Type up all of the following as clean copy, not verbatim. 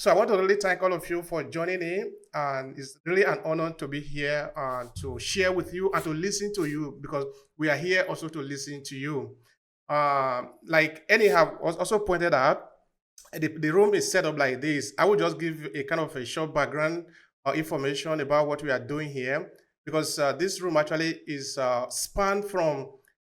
So I want to really thank all of you for joining in, and it's really an honor to be here to share with you and to listen to you because we are here also to listen to you. Like anyhow was also pointed out, the room is set up like this. I will just give you a kind of a short background information about what we are doing here because this room actually is spanned from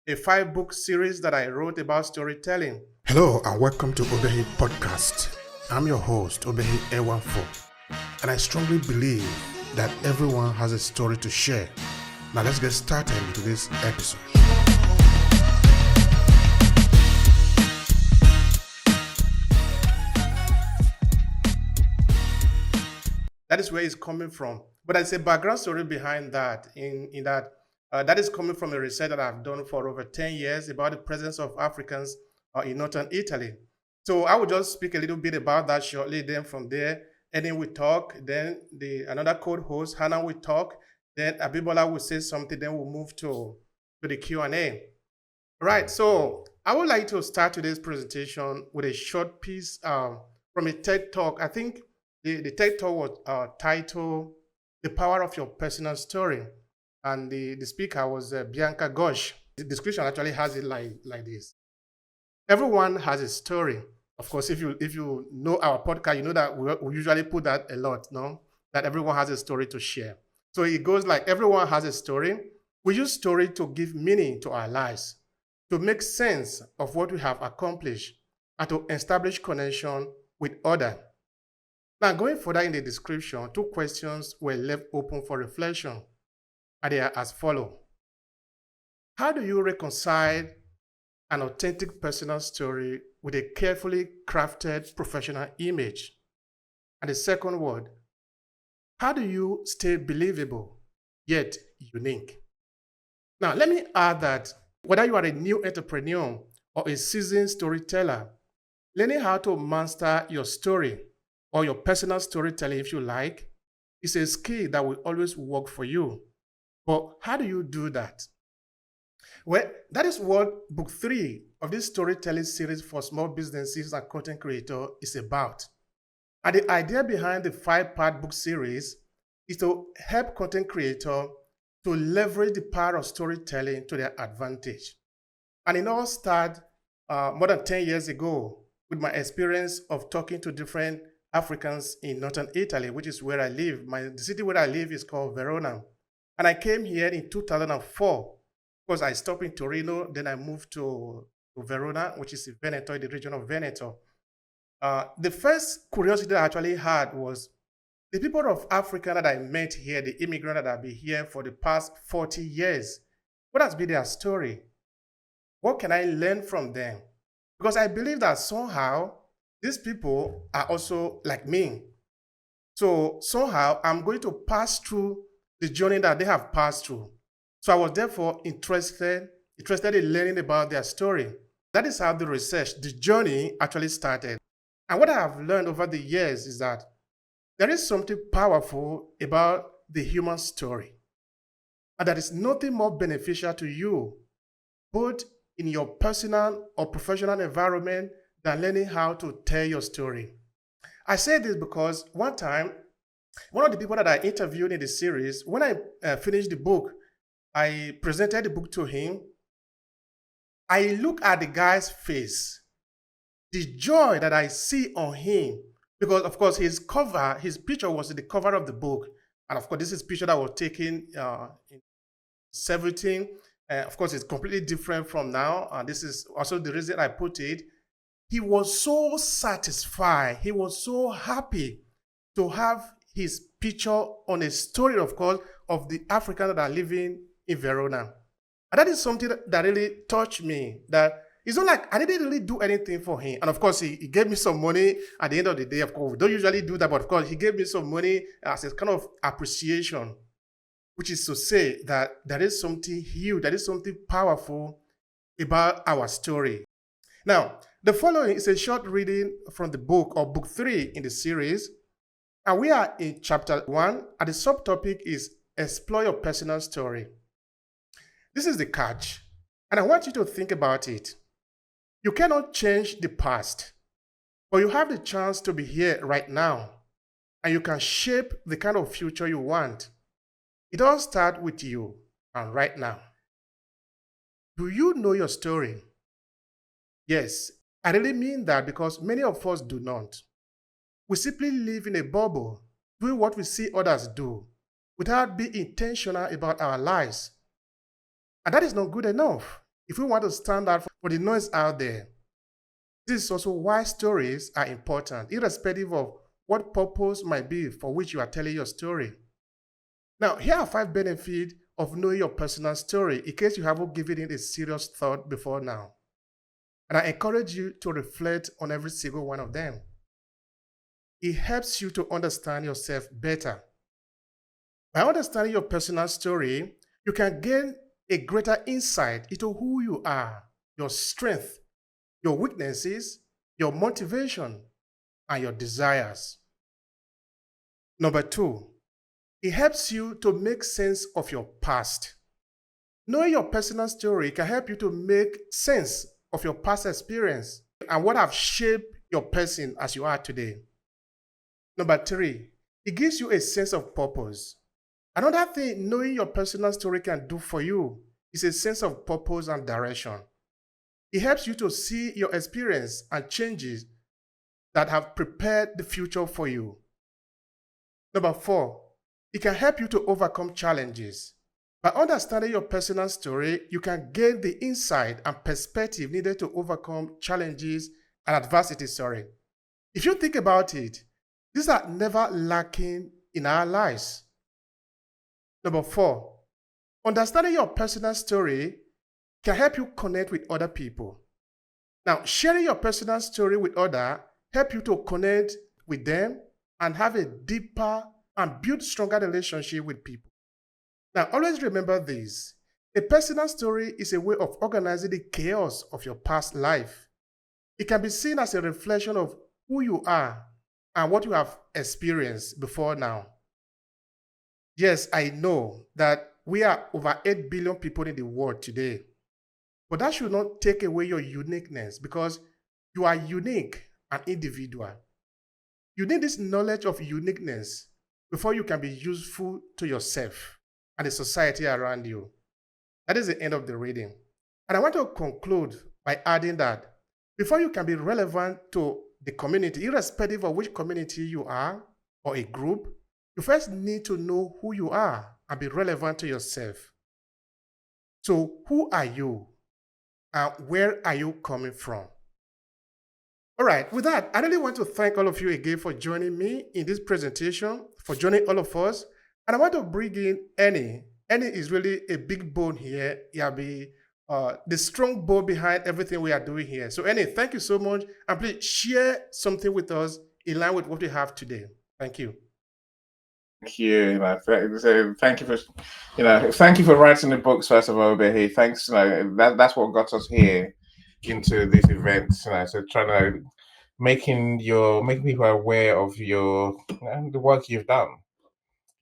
a 5 book series that I wrote about storytelling. Hello and welcome to Obehi Podcast. I'm your host, Obehi A14, and I strongly believe that everyone has a story to share. Now let's get started into this episode. That is where it's coming from. But there's a background story behind that, in that that is coming from a research that I've done for over 10 years about the presence of Africans in northern Italy. So I will just speak a little bit about that shortly. Then from there, Eden will talk. Then another co-host, Hannah, will talk. Then Abibola will say something. Then we'll move to the Q&A. Right. So I would like to start today's presentation with a short piece from a TED Talk. I think the TED Talk was titled "The Power of Your Personal Story," and the speaker was Bianca Gosh. The description actually has it like this: everyone has a story. Of course, if you know our podcast, you know that we usually put that a lot, no? That everyone has a story to share. So it goes like everyone has a story. We use story to give meaning to our lives, to make sense of what we have accomplished, and to establish connection with others. Now, going further in the description, 2 questions were left open for reflection, and they are as follows. How do you reconcile an authentic personal story with a carefully crafted professional image? And the second word, how do you stay believable yet unique? Now, let me add that whether you are a new entrepreneur or a seasoned storyteller, learning how to master your story or your personal storytelling, if you like, is a skill that will always work for you. But how do you do that? Well, that is what book 3 of this storytelling series for small businesses and content creators is about. And the idea behind the 5-part book series is to help content creators to leverage the power of storytelling to their advantage. And it all started more than 10 years ago with my experience of talking to different Africans in northern Italy, which is where I live. The city where I live is called Verona. And I came here in 2004 because I stopped in Torino, then I moved to Verona, which is in Veneto, the region of Veneto. The first curiosity that I actually had was the people of Africa that I met here, the immigrants that have been here for the past 40 years. What has been their story? What can I learn from them? Because I believe that somehow these people are also like me. So somehow I'm going to pass through the journey that they have passed through. So I was therefore interested in learning about their story. That is how the research, the journey actually started. And what I have learned over the years is that there is something powerful about the human story. And that is nothing more beneficial to you, both in your personal or professional environment, than learning how to tell your story. I say this because one time, one of the people that I interviewed in the series, when I finished the book, I presented the book to him. I look at the guy's face, the joy that I see on him, because of course his picture was in the cover of the book. And of course, this is a picture that was taken in 17. Of course, it's completely different from now. And this is also the reason I put it. He was so satisfied. He was so happy to have his picture on a story, of course, of the Africans that are living in Verona. And that is something that really touched me, that it's not like I didn't really do anything for him. And of course, he gave me some money at the end of the day. Of course, we don't usually do that, but of course, he gave me some money as a kind of appreciation, which is to say that there is something huge, there is something powerful about our story. Now, the following is a short reading from the book, or book 3 in the series. And we are in chapter 1, and the subtopic is Explore Your Personal Story. This is the catch, and I want you to think about it. You cannot change the past, But you have the chance to be here right now, and you can shape the kind of future you want. It all starts with you and right now. Do you know your story? Yes, I really mean that because many of us do not. We simply live in a bubble, doing what we see others do, without being intentional about our lives. And that is not good enough if we want to stand out for the noise out there. This is also why stories are important, irrespective of what purpose might be for which you are telling your story. Now, here are 5 benefits of knowing your personal story in case you haven't given it a serious thought before now. And I encourage you to reflect on every single one of them. It helps you to understand yourself better. By understanding your personal story, you can gain a greater insight into who you are, your strength, your weaknesses, your motivation, and your desires. Number two, it helps you to make sense of your past. Knowing your personal story can help you to make sense of your past experience and what have shaped your person as you are today. Number three, it gives you a sense of purpose. Another thing knowing your personal story can do for you is a sense of purpose and direction. It helps you to see your experience and changes that have prepared the future for you. Number four, it can help you to overcome challenges. By understanding your personal story, you can gain the insight and perspective needed to overcome challenges and adversity. If you think about it, these are never lacking in our lives. Number four, understanding your personal story can help you connect with other people. Now, sharing your personal story with others help you to connect with them and have a deeper and build stronger relationship with people. Now, always remember this. A personal story is a way of organizing the chaos of your past life. It can be seen as a reflection of who you are and what you have experienced before now. Yes, I know that we are over 8 billion people in the world today, but that should not take away your uniqueness because you are unique and individual. You need this knowledge of uniqueness before you can be useful to yourself and the society around you. That is the end of the reading. And I want to conclude by adding that before you can be relevant to the community, irrespective of which community you are or a group, you first need to know who you are and be relevant to yourself. So, who are you and where are you coming from? All right, with that, I really want to thank all of you again for joining me in this presentation, for joining all of us. And I want to bring in Annie. Annie is really a big bone here. Yabi, the strong bone behind everything we are doing here. So Annie, thank you so much. And please share something with us in line with what we have today. Thank you. Thank you. So thank you for, thank you for writing the books first of all, Obehi. Thanks. That's what got us here into this event. So trying to making people aware of the work you've done.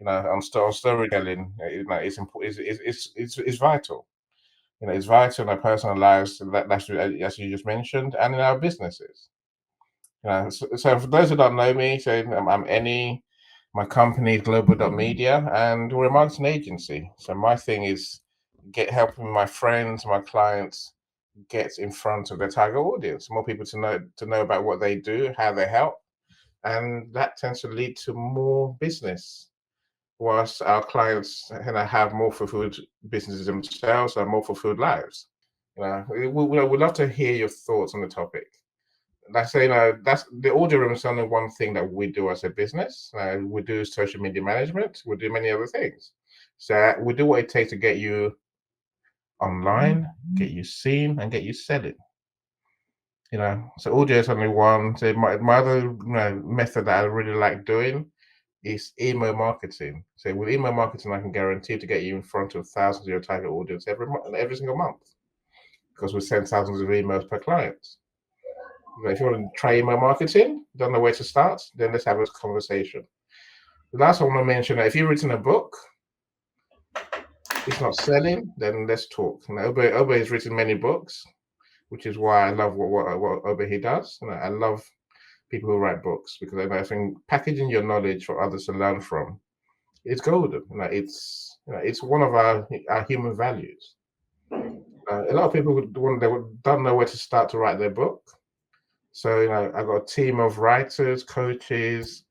On storytelling. It's important. It's vital. It's vital in our personal lives. That's as you just mentioned, and in our businesses. So for those who don't know me, so I'm Any. My company is Global Media, and we're a marketing agency. So my thing is helping my friends, my clients get in front of their target audience, more people to know about what they do, how they help, and that tends to lead to more business. Whilst our clients have more fulfilled businesses themselves and more fulfilled lives. We'd love to hear your thoughts on the topic. Like I say, that's the audio room is only one thing that we do as a business. We do social media management. We do many other things. So we do what it takes to get you online, get you seen, and get you selling. So audio is only one. So my other method that I really like doing is email marketing. So with email marketing, I can guarantee to get you in front of thousands of your target audience every single month because we send thousands of emails per client. If you want to try email marketing, don't know where to start, then let's have a conversation. The last I want to mention that if you've written a book, it's not selling, then let's talk. Obe has written many books, which is why I love what Obehi does. I love people who write books, because I think packaging your knowledge for others to learn from is golden. It's one of our human values. A lot of people don't know where to start to write their book. So I've got a team of writers, coaches,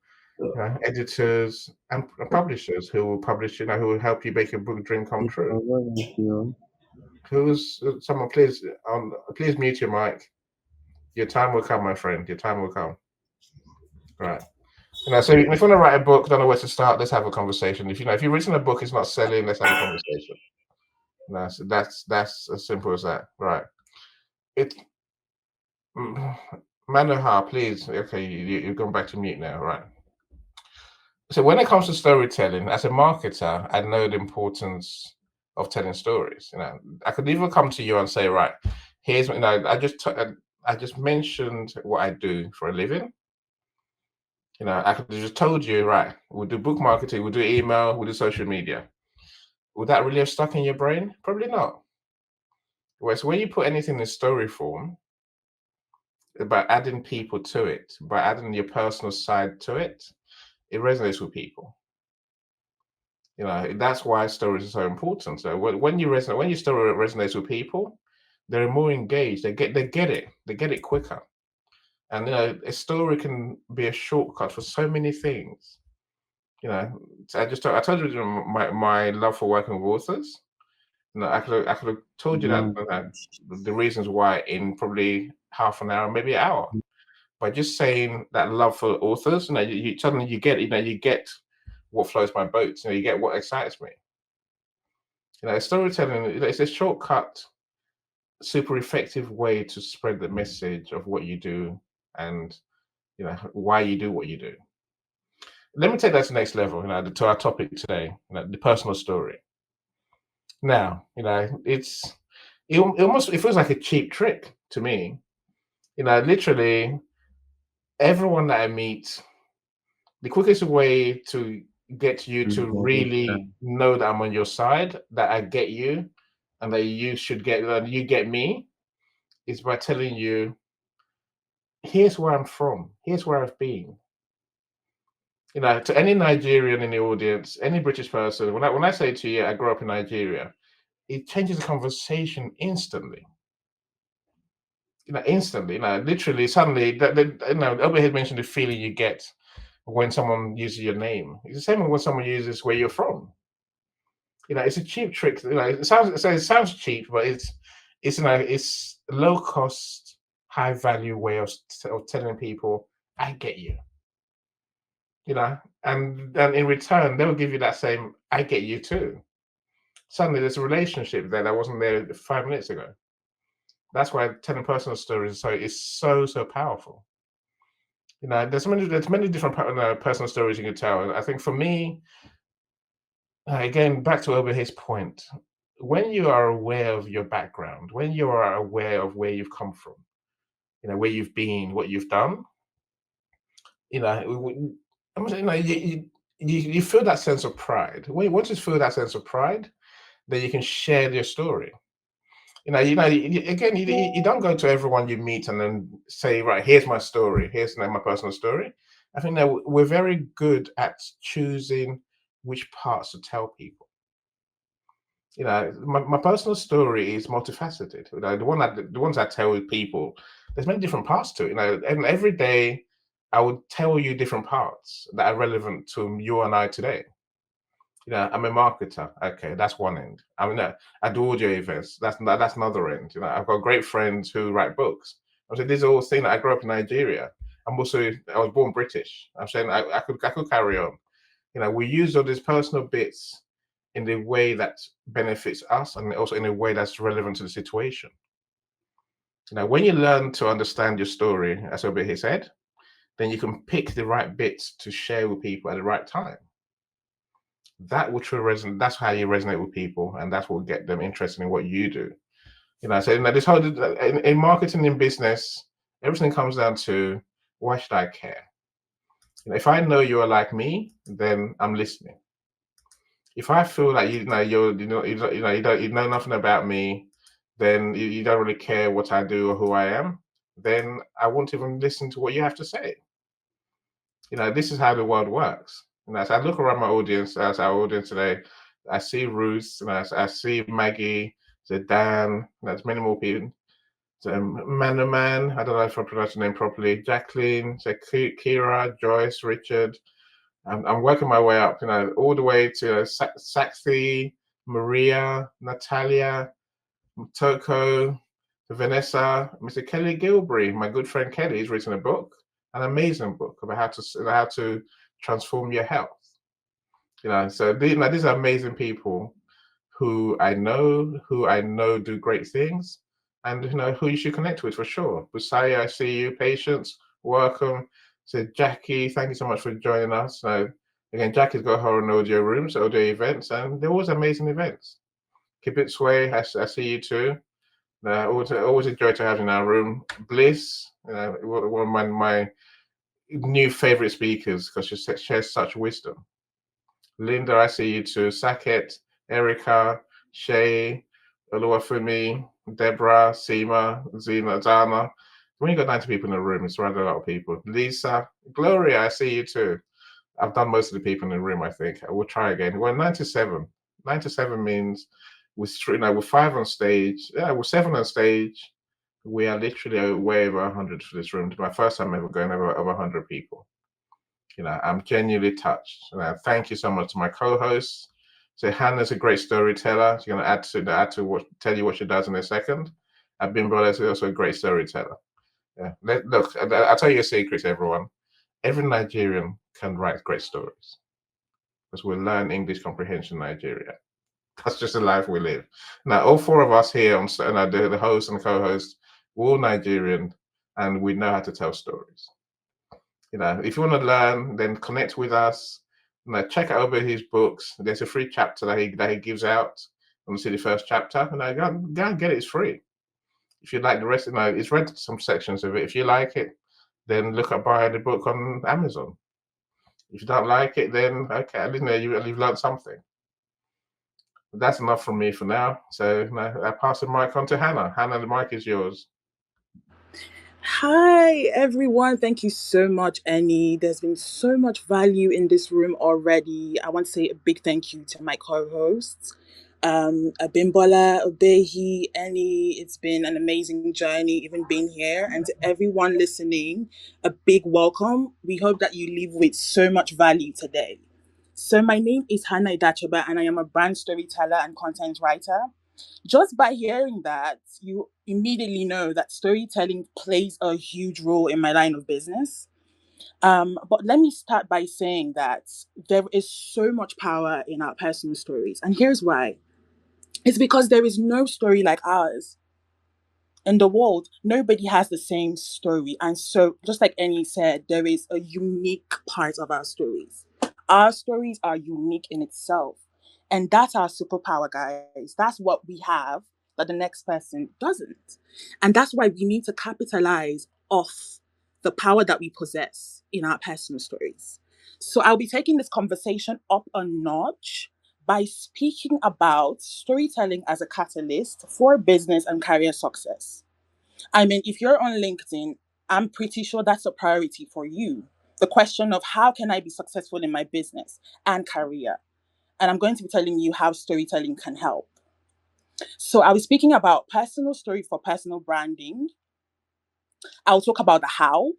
editors, and publishers who will publish, who will help you make your book dream come true. Who's someone? Please mute your mic. Your time will come, my friend. Your time will come. Right. So if you want to write a book, don't know where to start, let's have a conversation. If you've written a book, it's not selling, let's have a conversation. So that's as simple as that. Right. It Manohar, please. Okay, you've gone back to mute now, right? So when it comes to storytelling, as a marketer, I know the importance of telling stories. I could even come to you and say, right, here's I just mentioned what I do for a living. I could have just told you, right, we'll do book marketing, we'll do email, we'll do social media. Would that really have stuck in your brain? Probably not. Whereas when you put anything in story form, by adding people to it, by adding your personal side to it, it resonates with people. That's why stories are so important. So when your story resonates with people, they're more engaged. They get it quicker. And a story can be a shortcut for so many things. I told you my love for working with authors. I could have told you that the reasons why in probably half an hour, maybe an hour. By just saying that love for authors, you suddenly you get what floats my boat. You get what excites me. Storytelling, it's a shortcut, super effective way to spread the message of what you do and why you do what you do. Let me take that to the next level, to our topic today, the personal story. Now, it feels like a cheap trick to me. Literally everyone that I meet, the quickest way to get you to really know that I'm on your side, that I get you, and that you get me, is by telling you, here's where I'm from, here's where I've been. To any Nigerian in the audience, any British person, when I say to you, I grew up in Nigeria, it changes the conversation instantly. Instantly, literally, suddenly, Obehi had mentioned the feeling you get when someone uses your name. It's the same when someone uses where you're from. It's a cheap trick. It sounds cheap, but it's low cost, high value way of telling people, I get you. And then in return, they'll give you that same, I get you too. Suddenly there's a relationship there that wasn't there 5 minutes ago. That's why telling personal stories is so powerful. There's many different personal stories you can tell. And I think for me, again, back to Obehi's point, when you are aware of your background, when you are aware of where you've come from, where you've been, what you've done, you feel that sense of pride. Once you feel that sense of pride, then you can share your story. Again, you don't go to everyone you meet and then say, right, here's my story, here's my personal story. I think that we're very good at choosing which parts to tell people. My personal story is multifaceted. The ones I tell people, there's many different parts to it. And every day I would tell you different parts that are relevant to you and I today. I'm a marketer. Okay, that's one end. I do audio events. That's another end. I've got great friends who write books. I'm saying these are all things that I grew up in Nigeria. I was born British. I'm saying I could carry on. We use all these personal bits in the way that benefits us and also in a way that's relevant to the situation. When you learn to understand your story, as Obehi said, then you can pick the right bits to share with people at the right time. That will truly resonate. That's how you resonate with people, and that's what will get them interested in what you do. So this whole in marketing, in business, everything comes down to, why should I care? If I know you are like me, then I'm listening. If I feel like you know nothing about me, then you don't really care what I do or who I am, then I won't even listen to what you have to say. This is how the world works. As I look around my audience, as our audience today, I see Ruth, I see Maggie, so Dan, there's many more people. So Manaman, I don't know if I pronounced the name properly. Jacqueline, so Kira, Joyce, Richard. I'm working my way up, all the way to Saxy, Maria, Natalia, Toko, Vanessa, Mr. Kelly Gilbury, my good friend Kelly, has written a book, an amazing book about how to transform your health. So these are amazing people who I know do great things, and who you should connect with for sure. Busaya, I see you. Patience, welcome. So Jackie, thank you so much for joining us. So again, Jackie's got her own audio rooms, audio events, and they're always amazing events. Keep it sway. I see you too. Always a joy to have in our room. Bliss, one of my new favorite speakers because she shares such wisdom. Linda, I see you too. Saket, Erica, Shay, Oluwafumi, Deborah, Seema, Zena, Zana. When you got 90 people in the room, it's rather a lot of people. Lisa, Gloria, I see you too. I've done most of the people in the room, I think. I will try again. We're 97. 97 means with five on stage. Yeah, with seven on stage. We are literally way over 100 for this room. It's my first time ever going over 100 people. I'm genuinely touched. Thank you so much to my co-hosts. So Hannah's a great storyteller. She's going to add to what, tell you what she does in a second. Bimbola is also a great storyteller. Yeah. Look, I'll tell you a secret, everyone. Every Nigerian can write great stories because we learn English comprehension in Nigeria. That's just the life we live. Now, all four of us here, the host and co-host, we're all Nigerian, and we know how to tell stories. If you want to learn, then connect with us. Check out Obehi's books. There's a free chapter that he gives out. Want to see the first chapter? Go and get it. It's free. If you like the rest, it's read some sections of it. If you like it, then look at buying the book on Amazon. If you don't like it, then okay, I didn't know you've learned something. But that's enough from me for now. So I pass the mic on to Hannah. Hannah, the mic is yours. Hi, everyone. Thank you so much, Annie. There's been so much value in this room already. I want to say a big thank you to my co hosts, Abimbola, Obehi, Annie. It's been an amazing journey, even being here. And to everyone listening, a big welcome. We hope that you leave with so much value today. So, my name is Hannah Idachoba, and I am a brand storyteller and content writer. Just by hearing that, you immediately know that storytelling plays a huge role in my line of business. But let me start by saying that there is so much power in our personal stories. And here's why: it's because there is no story like ours in the world. Nobody has the same story. And so, just like Annie said, there is a unique part of our stories. Our stories are unique in itself. And that's our superpower, guys. That's what we have that the next person doesn't. And that's why we need to capitalize off the power that we possess in our personal stories. So I'll be taking this conversation up a notch by speaking about storytelling as a catalyst for business and career success. I mean, if you're on LinkedIn, I'm pretty sure that's a priority for you. The question of how can I be successful in my business and career? And I'm going to be telling you how storytelling can help. So I'll be speaking about personal story for personal branding. I'll talk about the how,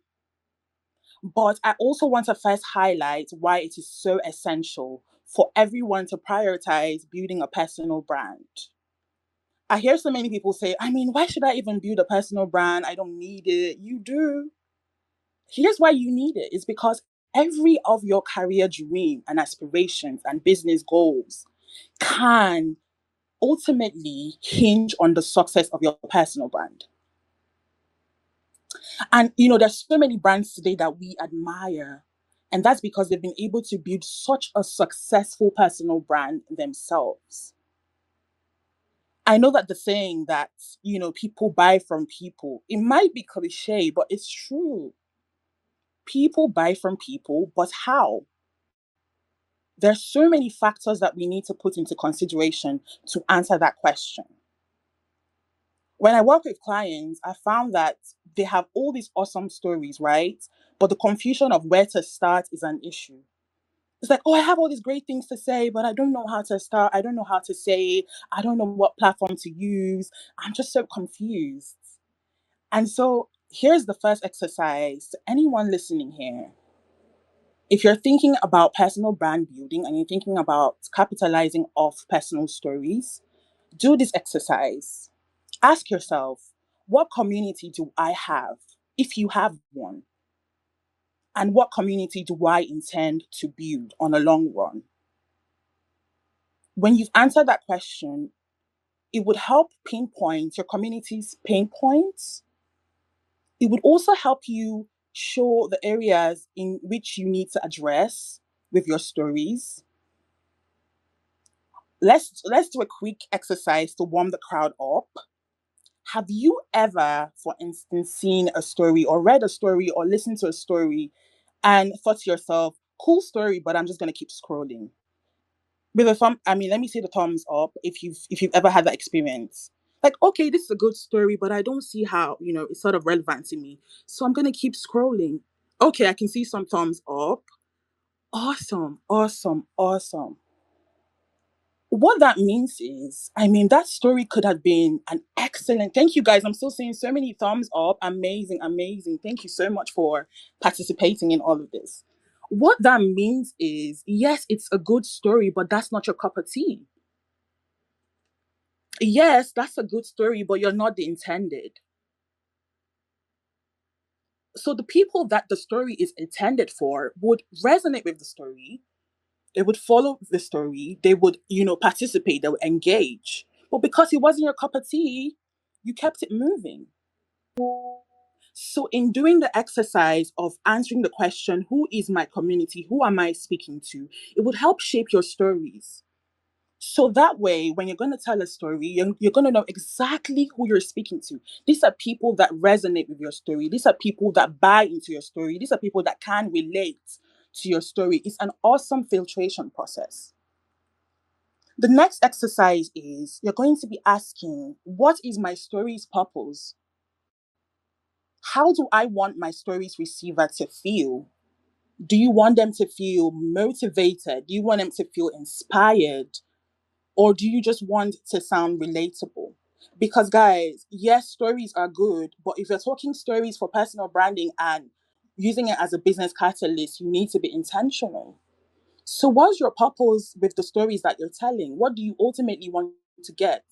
but I also want to first highlight why it is so essential for everyone to prioritize building a personal brand. I hear so many people say, I mean, why should I even build a personal brand? I don't need it. You do. Here's why you need it: it's because every of your career dream and aspirations and business goals can ultimately hinge on the success of your personal brand. And there's so many brands today that we admire. And that's because they've been able to build such a successful personal brand themselves. I know that the saying that, people buy from people, it might be cliche, but it's true. People buy from people, but how? There's so many factors that we need to put into consideration to answer that question. When I work with clients, I found that they have all these awesome stories, right? But the confusion of where to start is an issue. It's like, oh, I have all these great things to say, but I don't know how to start. I don't know how to say it. I don't know what platform to use. I'm just so confused. And so here's the first exercise to anyone listening here. If you're thinking about personal brand building and you're thinking about capitalizing off personal stories, do this exercise. Ask yourself, what community do I have, if you have one? And what community do I intend to build on a long run? When you've answered that question, it would help pinpoint your community's pain points. It would also help you show the areas in which you need to address with your stories. Let's do a quick exercise to warm the crowd up. Have you ever, for instance, seen a story or read a story or listened to a story and thought to yourself, cool story, but I'm just gonna keep scrolling? With a thumb, I mean, let me see the thumbs up if you've ever had that experience. Like, okay, this is a good story, but I don't see how, it's sort of relevant to me. So I'm gonna keep scrolling. Okay, I can see some thumbs up. Awesome, awesome, awesome. What that means is, I mean, that story could have been an excellent. Thank you guys. I'm still seeing so many thumbs up. Amazing, amazing. Thank you so much for participating in all of this. What that means is, yes, it's a good story, but that's not your cup of tea. Yes, that's a good story, but you're not the intended. So the people that the story is intended for would resonate with the story. They would follow the story. They would, participate. They would engage. But because it wasn't your cup of tea, you kept it moving. So in doing the exercise of answering the question, who is my community? Who am I speaking to? It would help shape your stories. So that way, when you're going to tell a story, you're going to know exactly who you're speaking to. These are people that resonate with your story. These are people that buy into your story. These are people that can relate to your story. It's an awesome filtration process. The next exercise is you're going to be asking, what is my story's purpose? How do I want my story's receiver to feel? Do you want them to feel motivated? Do you want them to feel inspired? Or do you just want to sound relatable? Because, guys, yes, stories are good, but if you're talking stories for personal branding and using it as a business catalyst, you need to be intentional. So, what's your purpose with the stories that you're telling? What do you ultimately want to get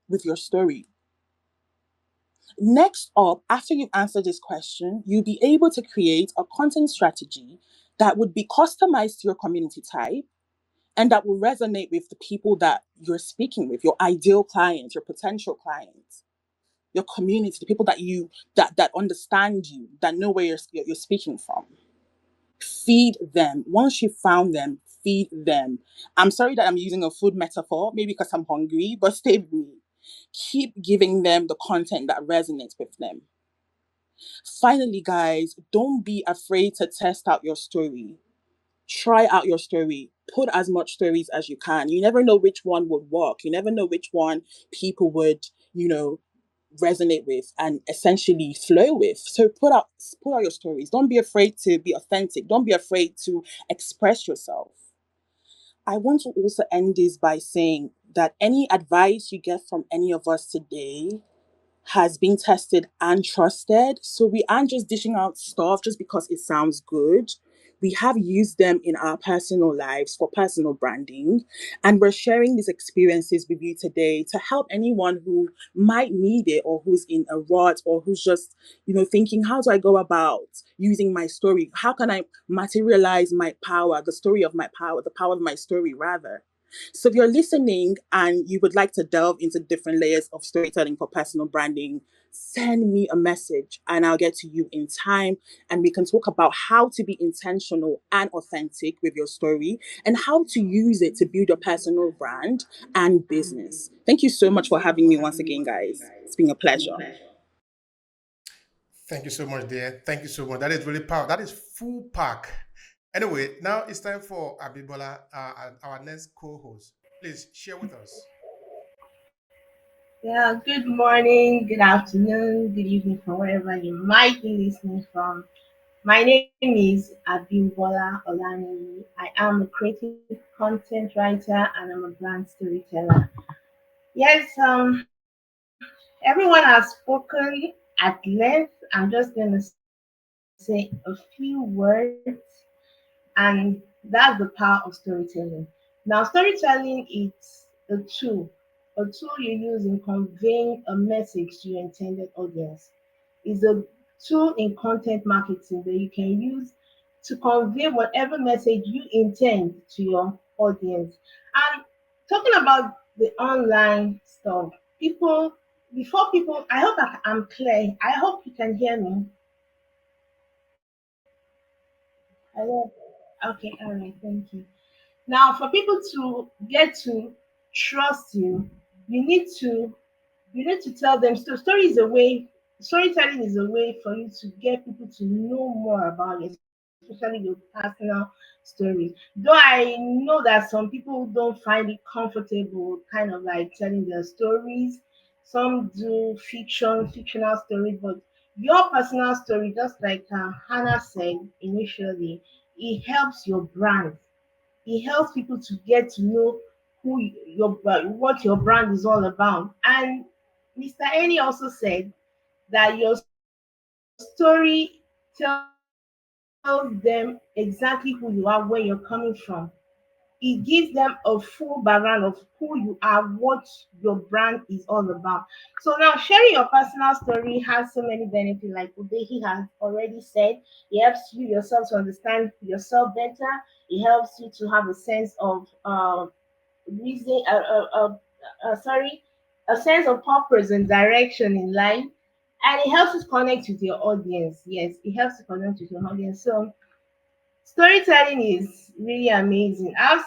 with your story? Next up, after you've answered this question, you'll be able to create a content strategy that would be customized to your community type and that will resonate with the people that you're speaking with, your ideal clients, your potential clients, your community, the people that understand you, that know where you're speaking from. Feed them. Once you've found them, feed them. I'm sorry that I'm using a food metaphor, maybe because I'm hungry, but stay with me. Keep giving them the content that resonates with them. Finally, guys, don't be afraid to test out your story. Try out your story. Put as much stories as you can. You never know which one would work. You never know which one people would, resonate with and essentially flow with. So put out your stories. Don't be afraid to be authentic. Don't be afraid to express yourself. I want to also end this by saying that any advice you get from any of us today has been tested and trusted. So we aren't just dishing out stuff just because it sounds good. We have used them in our personal lives for personal branding. And we're sharing these experiences with you today to help anyone who might need it or who's in a rut or who's just, thinking, how do I go about using my story? How can I materialize my power, the story of my power, the power of my story, rather? So if you're listening and you would like to delve into different layers of storytelling for personal branding, send me a message and I'll get to you in time and we can talk about how to be intentional and authentic with your story and how to use it to build your personal brand and business. Thank you so much for having me once again, guys. It's been a pleasure. Thank you so much, dear. Thank you so much. That is really powerful. That is full pack. Anyway, now it's time for Abibola, our next co-host. Please share with us. Yeah, good morning, good afternoon, good evening from wherever you might be listening from. My name is Abimbola Olani. I am a creative content writer and I'm a brand storyteller. Yes, everyone has spoken at length. I'm just going to say a few words, and that's the power of storytelling. Now, storytelling is a tool you use in conveying a message to your intended audience. Is a tool in content marketing that you can use to convey whatever message you intend to your audience. And talking about the online stuff, people before people, I hope I'm clear. I hope you can hear me. Hello. Okay, all right, thank you. Now, for people to get to trust you need to you need to tell them. Story is a way. Storytelling is a way for you to get people to know more about you, especially your personal stories. Though I know that some people don't find it comfortable, kind of like telling their stories. Some do fictional stories, but your personal story, just like Hannah said initially, it helps your brand. It helps people to get to know what your brand is all about. And Mr. Eni also said that your story tells them exactly who you are, where you're coming from. It gives them a full background of who you are, what your brand is all about. So now sharing your personal story has so many benefits, like Ubehi has already said. It helps you yourself to understand yourself better. It helps you to have a sense of reason, a sense of purpose and direction in life. And it helps you connect with your audience. Yes, it helps you connect with your audience. So storytelling is really amazing. I've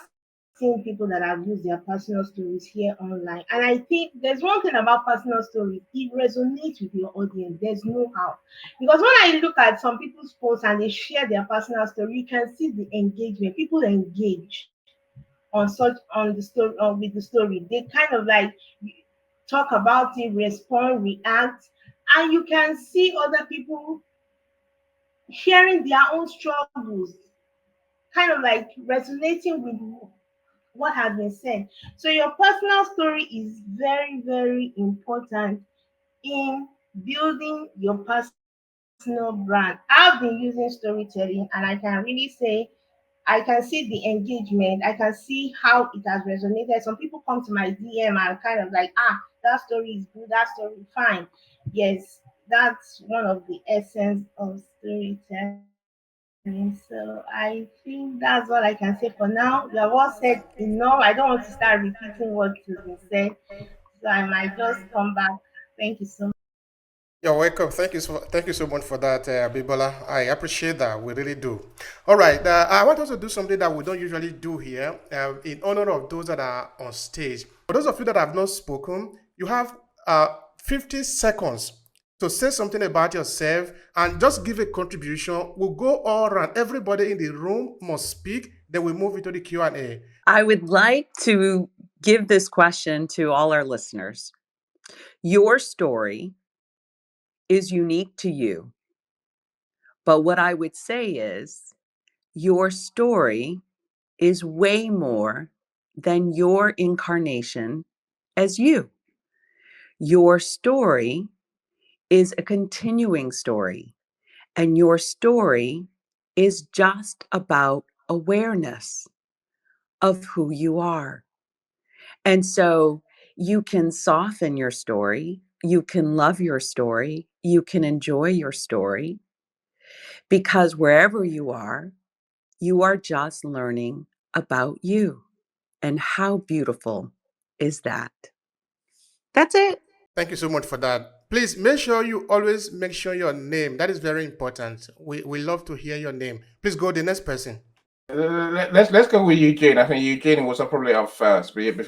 seen people that have used their personal stories here online, and I think there's one thing about personal stories, it resonates with your audience. There's no how. Because when I look at some people's posts and they share their personal story, you can see the engagement. People engage on the story with the story. They kind of like talk about it, respond, react, and you can see other people sharing their own struggles, kind of like resonating with what has been said. So your personal story is very, very important in building your personal brand. I've been using storytelling and I can really say I can see the engagement. I can see how it has resonated. Some people come to my DM and kind of like, that story is good, that story fine. Yes, that's one of the essence of storytelling. So I think that's all I can say for now. You have all said enough. I don't want to start repeating what has been said. So I might just come back. Thank you so much. You're welcome. Thank you so much for that, Bibola. I appreciate that. We really do. All right. I want us to do something that we don't usually do here in honor of those that are on stage. For those of you that have not spoken, you have 50 seconds to say something about yourself and just give a contribution. We'll go all around. Everybody in the room must speak. Then we move into the Q&A. I would like to give this question to all our listeners. Your story is unique to you, but what I would say is your story is way more than your incarnation as you. Your story is a continuing story, and your story is just about awareness of who you are. And so you can soften your story, you can love your story, you can enjoy your story, because wherever you are just learning about you. And how beautiful is that? That's it. Thank you so much for that. Please make sure you always make sure your name. That is very important. We love to hear your name. Please go the next person. Let's go with Eugene. I think Eugene was probably up first. But yeah, was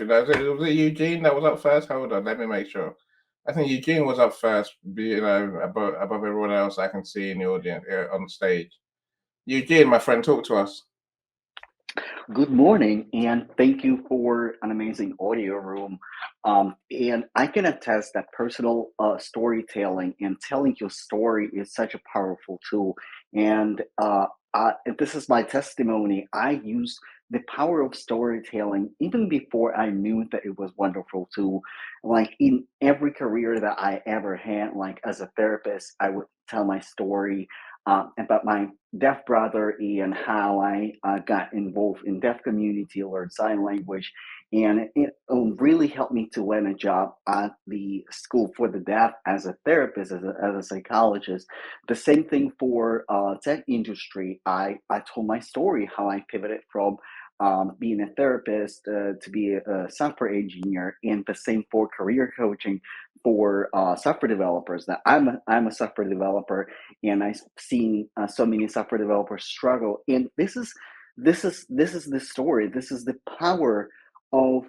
it Eugene that was up first? Hold on, let me make sure. I think Eugene was up first. Above everyone else I can see in the audience on stage. Eugene, my friend, talk to us. Good morning, and thank you for an amazing audio room. And I can attest that personal storytelling and telling your story is such a powerful tool. And this is my testimony. I use the power of storytelling even before I knew that it was wonderful tool. Like in every career that I ever had, like as a therapist, I would tell my story about my deaf brother and how I got involved in deaf community, learned sign language, and it really helped me to land a job at the school for the deaf as a therapist, as a psychologist. The same thing for tech industry. I told my story how I pivoted from being a therapist to be a software engineer, and the same for career coaching for software developers. That I'm a software developer, and I've seen so many software developers struggle. And this is the story. This is the power of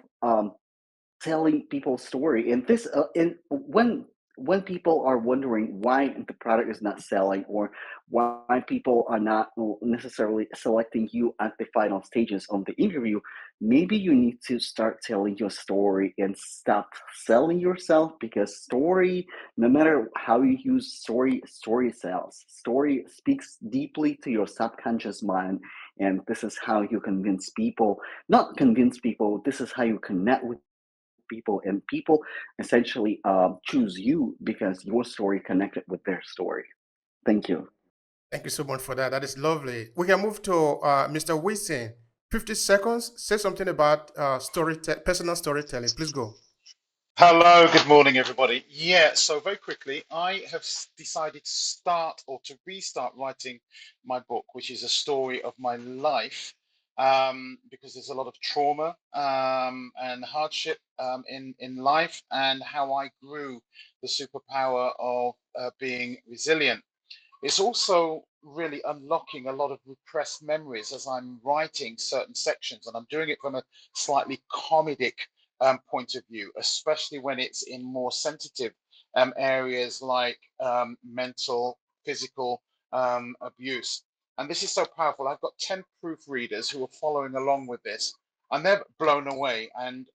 telling people's story. And this and when people are wondering why the product is not selling, or why people are not necessarily selecting you at the final stages of the interview, maybe you need to start telling your story and stop selling yourself, because story, no matter how you use story sells. Story speaks deeply to your subconscious mind, and this is how you convince people, not convince people, this is how you connect with people, and people essentially choose you because your story connected with their story. Thank you. Thank you so much for that. That is lovely. We can move to Mr. Winston. 50 seconds. Say something about personal storytelling. Please go. Hello, good morning, everybody. Yeah, so very quickly, I have decided to start or to restart writing my book, which is a story of my life, because there's a lot of trauma and hardship in life, and how I grew the superpower of being resilient. It's also really unlocking a lot of repressed memories as I'm writing certain sections, and I'm doing it from a slightly comedic point of view, especially when it's in more sensitive areas like mental, physical abuse. And this is so powerful. I've got 10 proofreaders who are following along with this, and they're blown away. And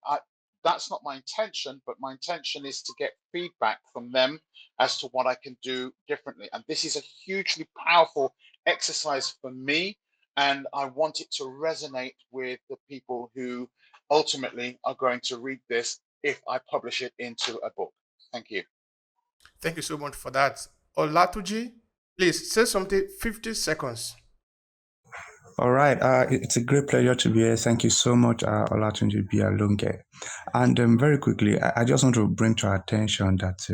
that's not my intention, but my intention is to get feedback from them as to what I can do differently. And this is a hugely powerful exercise for me. And I want it to resonate with the people who ultimately are going to read this if I publish it into a book. Thank you. Thank you so much for that. Olatuji, please say something. 50 seconds. All right. It's a great pleasure to be here. Thank you so much, Olatunji Bialunge. And very quickly, I just want to bring to our attention that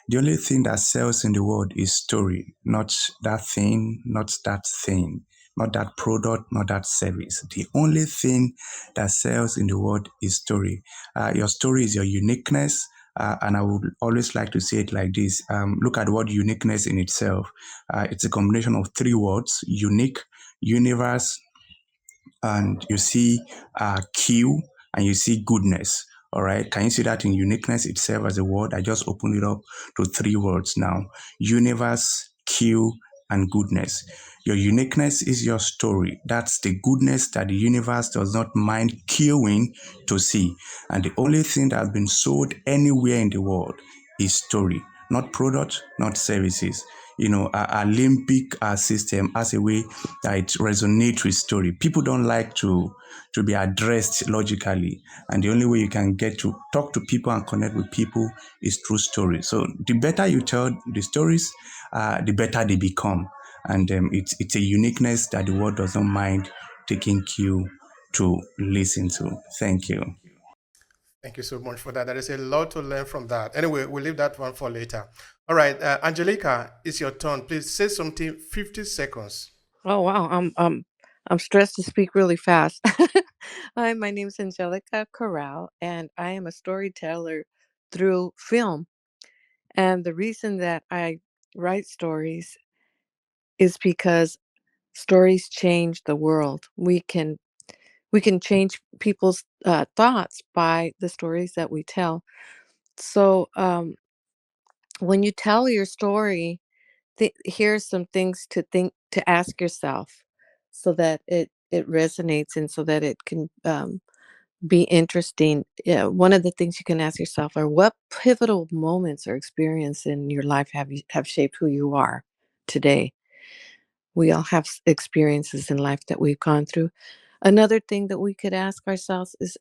the only thing that sells in the world is story, not that thing, not that thing, not that product, not that service. The only thing that sells in the world is story. Your story is your uniqueness. And I would always like to say it like this. Look at the word uniqueness in itself. It's a combination of three words: unique, universe, and you see Q, and you see goodness. All right. Can you see that in uniqueness itself as a word? I just opened it up to three words now: universe, Q, and goodness. Your uniqueness is your story. That's the goodness that the universe does not mind queuing to see. And the only thing that has been sold anywhere in the world is story, not product, not services. Our limbic system has a way that it resonates with story. People don't like to be addressed logically, and the only way you can get to talk to people and connect with people is through stories. So the better you tell the stories, the better they become, and it's a uniqueness that the world does not mind taking you to listen to. Thank you. Thank you so much for that. There is a lot to learn from that. Anyway, we'll leave that one for later. All right, Angelica, it's your turn. Please say something. 50 seconds. Oh wow, I'm stressed to speak really fast. Hi, my name is Angelica Corral, and I am a storyteller through film. And the reason that I write stories is because stories change the world. We can change people's thoughts by the stories that we tell. So when you tell your story, here's some things to ask yourself, so that it resonates and so that it can be interesting. Yeah, one of the things you can ask yourself are what pivotal moments or experience in your life have shaped who you are today. We all have experiences in life that we've gone through. Another thing that we could ask ourselves is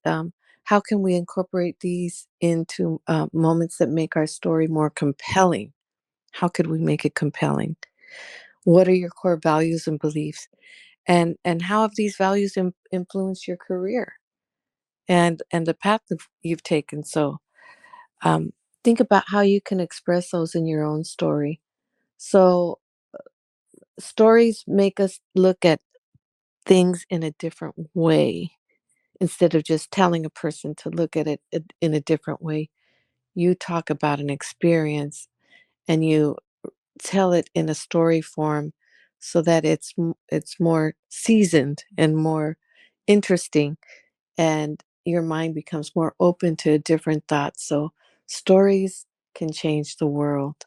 how can we incorporate these into moments that make our story more compelling? How could we make it compelling? What are your core values and beliefs? And how have these values influenced your career and the path that you've taken? So um, think about how you can express those in your own story. So stories make us look at things in a different way instead of just telling a person to look at it in a different way. You talk about an experience and you tell it in a story form so that it's more seasoned and more interesting, and your mind becomes more open to different thoughts. So stories can change the world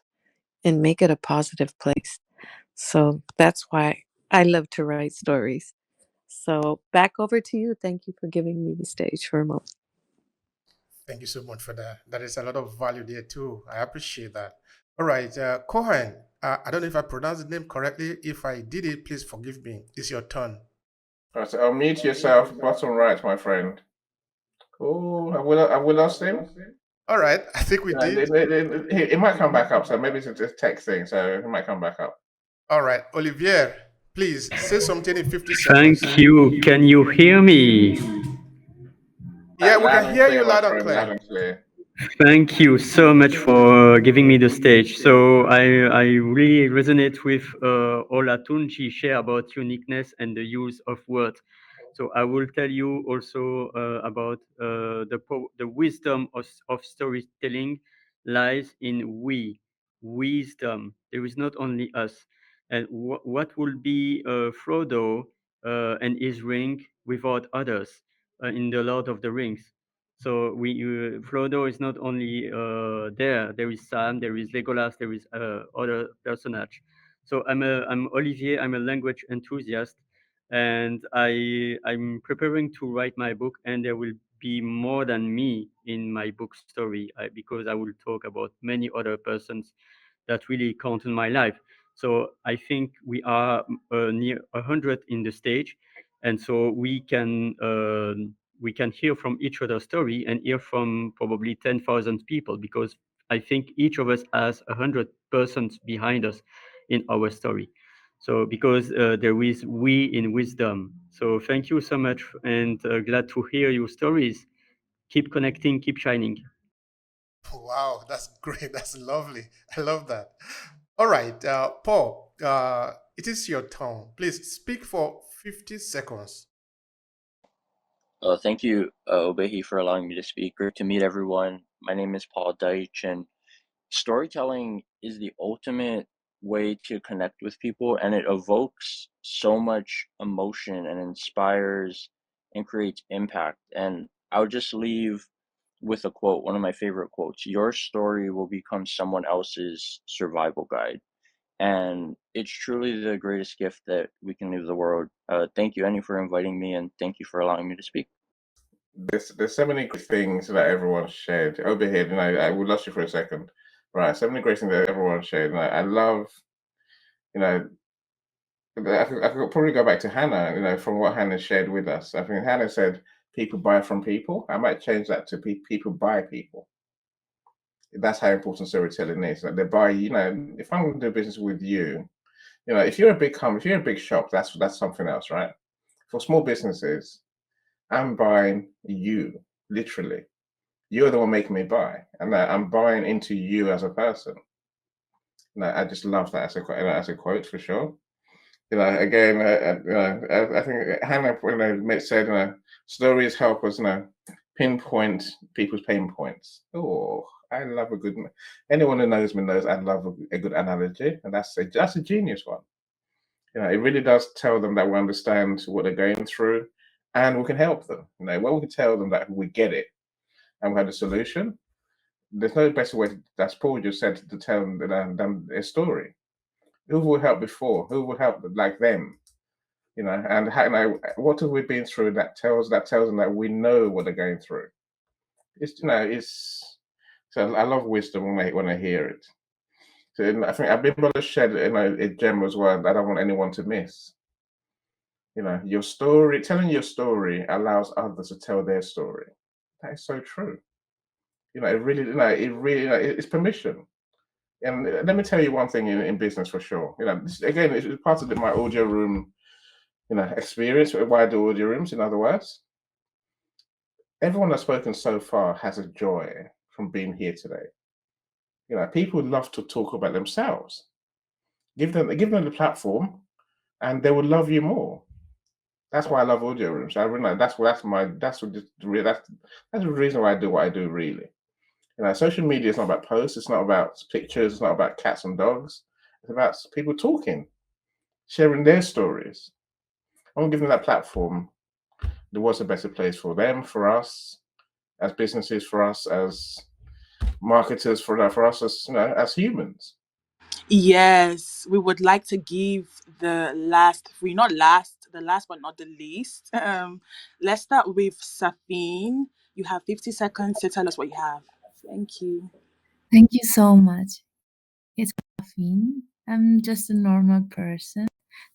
and make it a positive place. So that's why I love to write stories. So back over to you. Thank you for giving me the stage for a moment. Thank you so much for that. That is a lot of value there too. I appreciate that. All right, Cohen. I don't know if I pronounced the name correctly. If I did it, please forgive me. It's your turn. All right, so unmute yourself, bottom right, my friend. Oh, have we lost him? All right, I think we No, did. it might come back up. So maybe it's a text thing. So it might come back up. All right, Olivier, please say something in 50 Thank seconds. you. Can you hear me? Yeah, we Loud can and hear you clear, my loud and friend. Loud clear. and clear. Thank you so much for giving me the stage. So I really resonate with all Atunji share about uniqueness and the use of words. So I will tell you also about the wisdom of storytelling lies in wisdom. There is not only us. And what will be Frodo and his ring without others in the Lord of the Rings? So Frodo is not only there. There is Sam, there is Legolas, there is other personage. So I'm Olivier. I'm a language enthusiast, and I'm preparing to write my book, and there will be more than me in my book story because I will talk about many other persons that really count in my life. So I think we are near 100 in the stage, and so we can hear from each other's story and hear from probably 10,000 people because I think each of us has 100 persons behind us in our story. So because there is we in wisdom. So thank you so much and glad to hear your stories. Keep connecting, keep shining. Wow, that's great. That's lovely. I love that. All right, Paul, it is your turn. Please speak for 50 seconds. Thank you, Obehi, for allowing me to speak. Great to meet everyone. My name is Paul Deitch, and storytelling is the ultimate way to connect with people, and it evokes so much emotion and inspires and creates impact. And I would just leave with a quote, one of my favorite quotes: "Your story will become someone else's survival guide." And it's truly the greatest gift that we can leave the world. Thank you, Annie, for inviting me, and thank you for allowing me to speak. There's so many great things that everyone shared. Over here, and I we lost you for a second. Right, so many great things that everyone shared. And I love, you know, I could probably go back to Hannah, from what Hannah shared with us. I think Hannah said people buy from people. I might change that to people buy people. That's how important storytelling is. Like they buy, if I'm going to do business with you, if you're a big company, if you're a big shop, that's something else, right? For small businesses, I'm buying you, literally. You're the one making me buy, and I'm buying into you as a person. I just love that as a quote for sure. Again, I think Hannah said, stories help us, pinpoint people's pain points. Oh, I love a good. Anyone who knows me knows I love a good analogy, and that's a genius one. It really does tell them that we understand what they're going through, and we can help them. When we can tell them that we get it and we have a solution, there's no better way, as Paul just said, to tell them than a story. Who will help before? Who will help like them? And what have we been through that tells them that we know what they're going through. It's so I love wisdom when I hear it. So I think I've been able to shed a gem as well that I don't want anyone to miss. Your story, telling your story allows others to tell their story. That is so true. It's permission. And let me tell you one thing in business for sure. Again, it's part of my audio room, experience. Why I do audio rooms, in other words. Everyone that's spoken so far has a joy from being here today. People love to talk about themselves. Give them the platform, and they will love you more. That's why I love audio rooms. I really that's the reason why I do what I do. Really, social media is not about posts. It's not about pictures. It's not about cats and dogs. It's about people talking, sharing their stories. I want to give them that platform. There was a better place for them, for us, as businesses, for us as marketers, for us as humans. Yes, we would like to give the last three, not last, the last but not the least. Let's start with Safine. You have 50 seconds to tell us what you have. Thank you. Thank you so much. It's Caffeine. I'm just a normal person.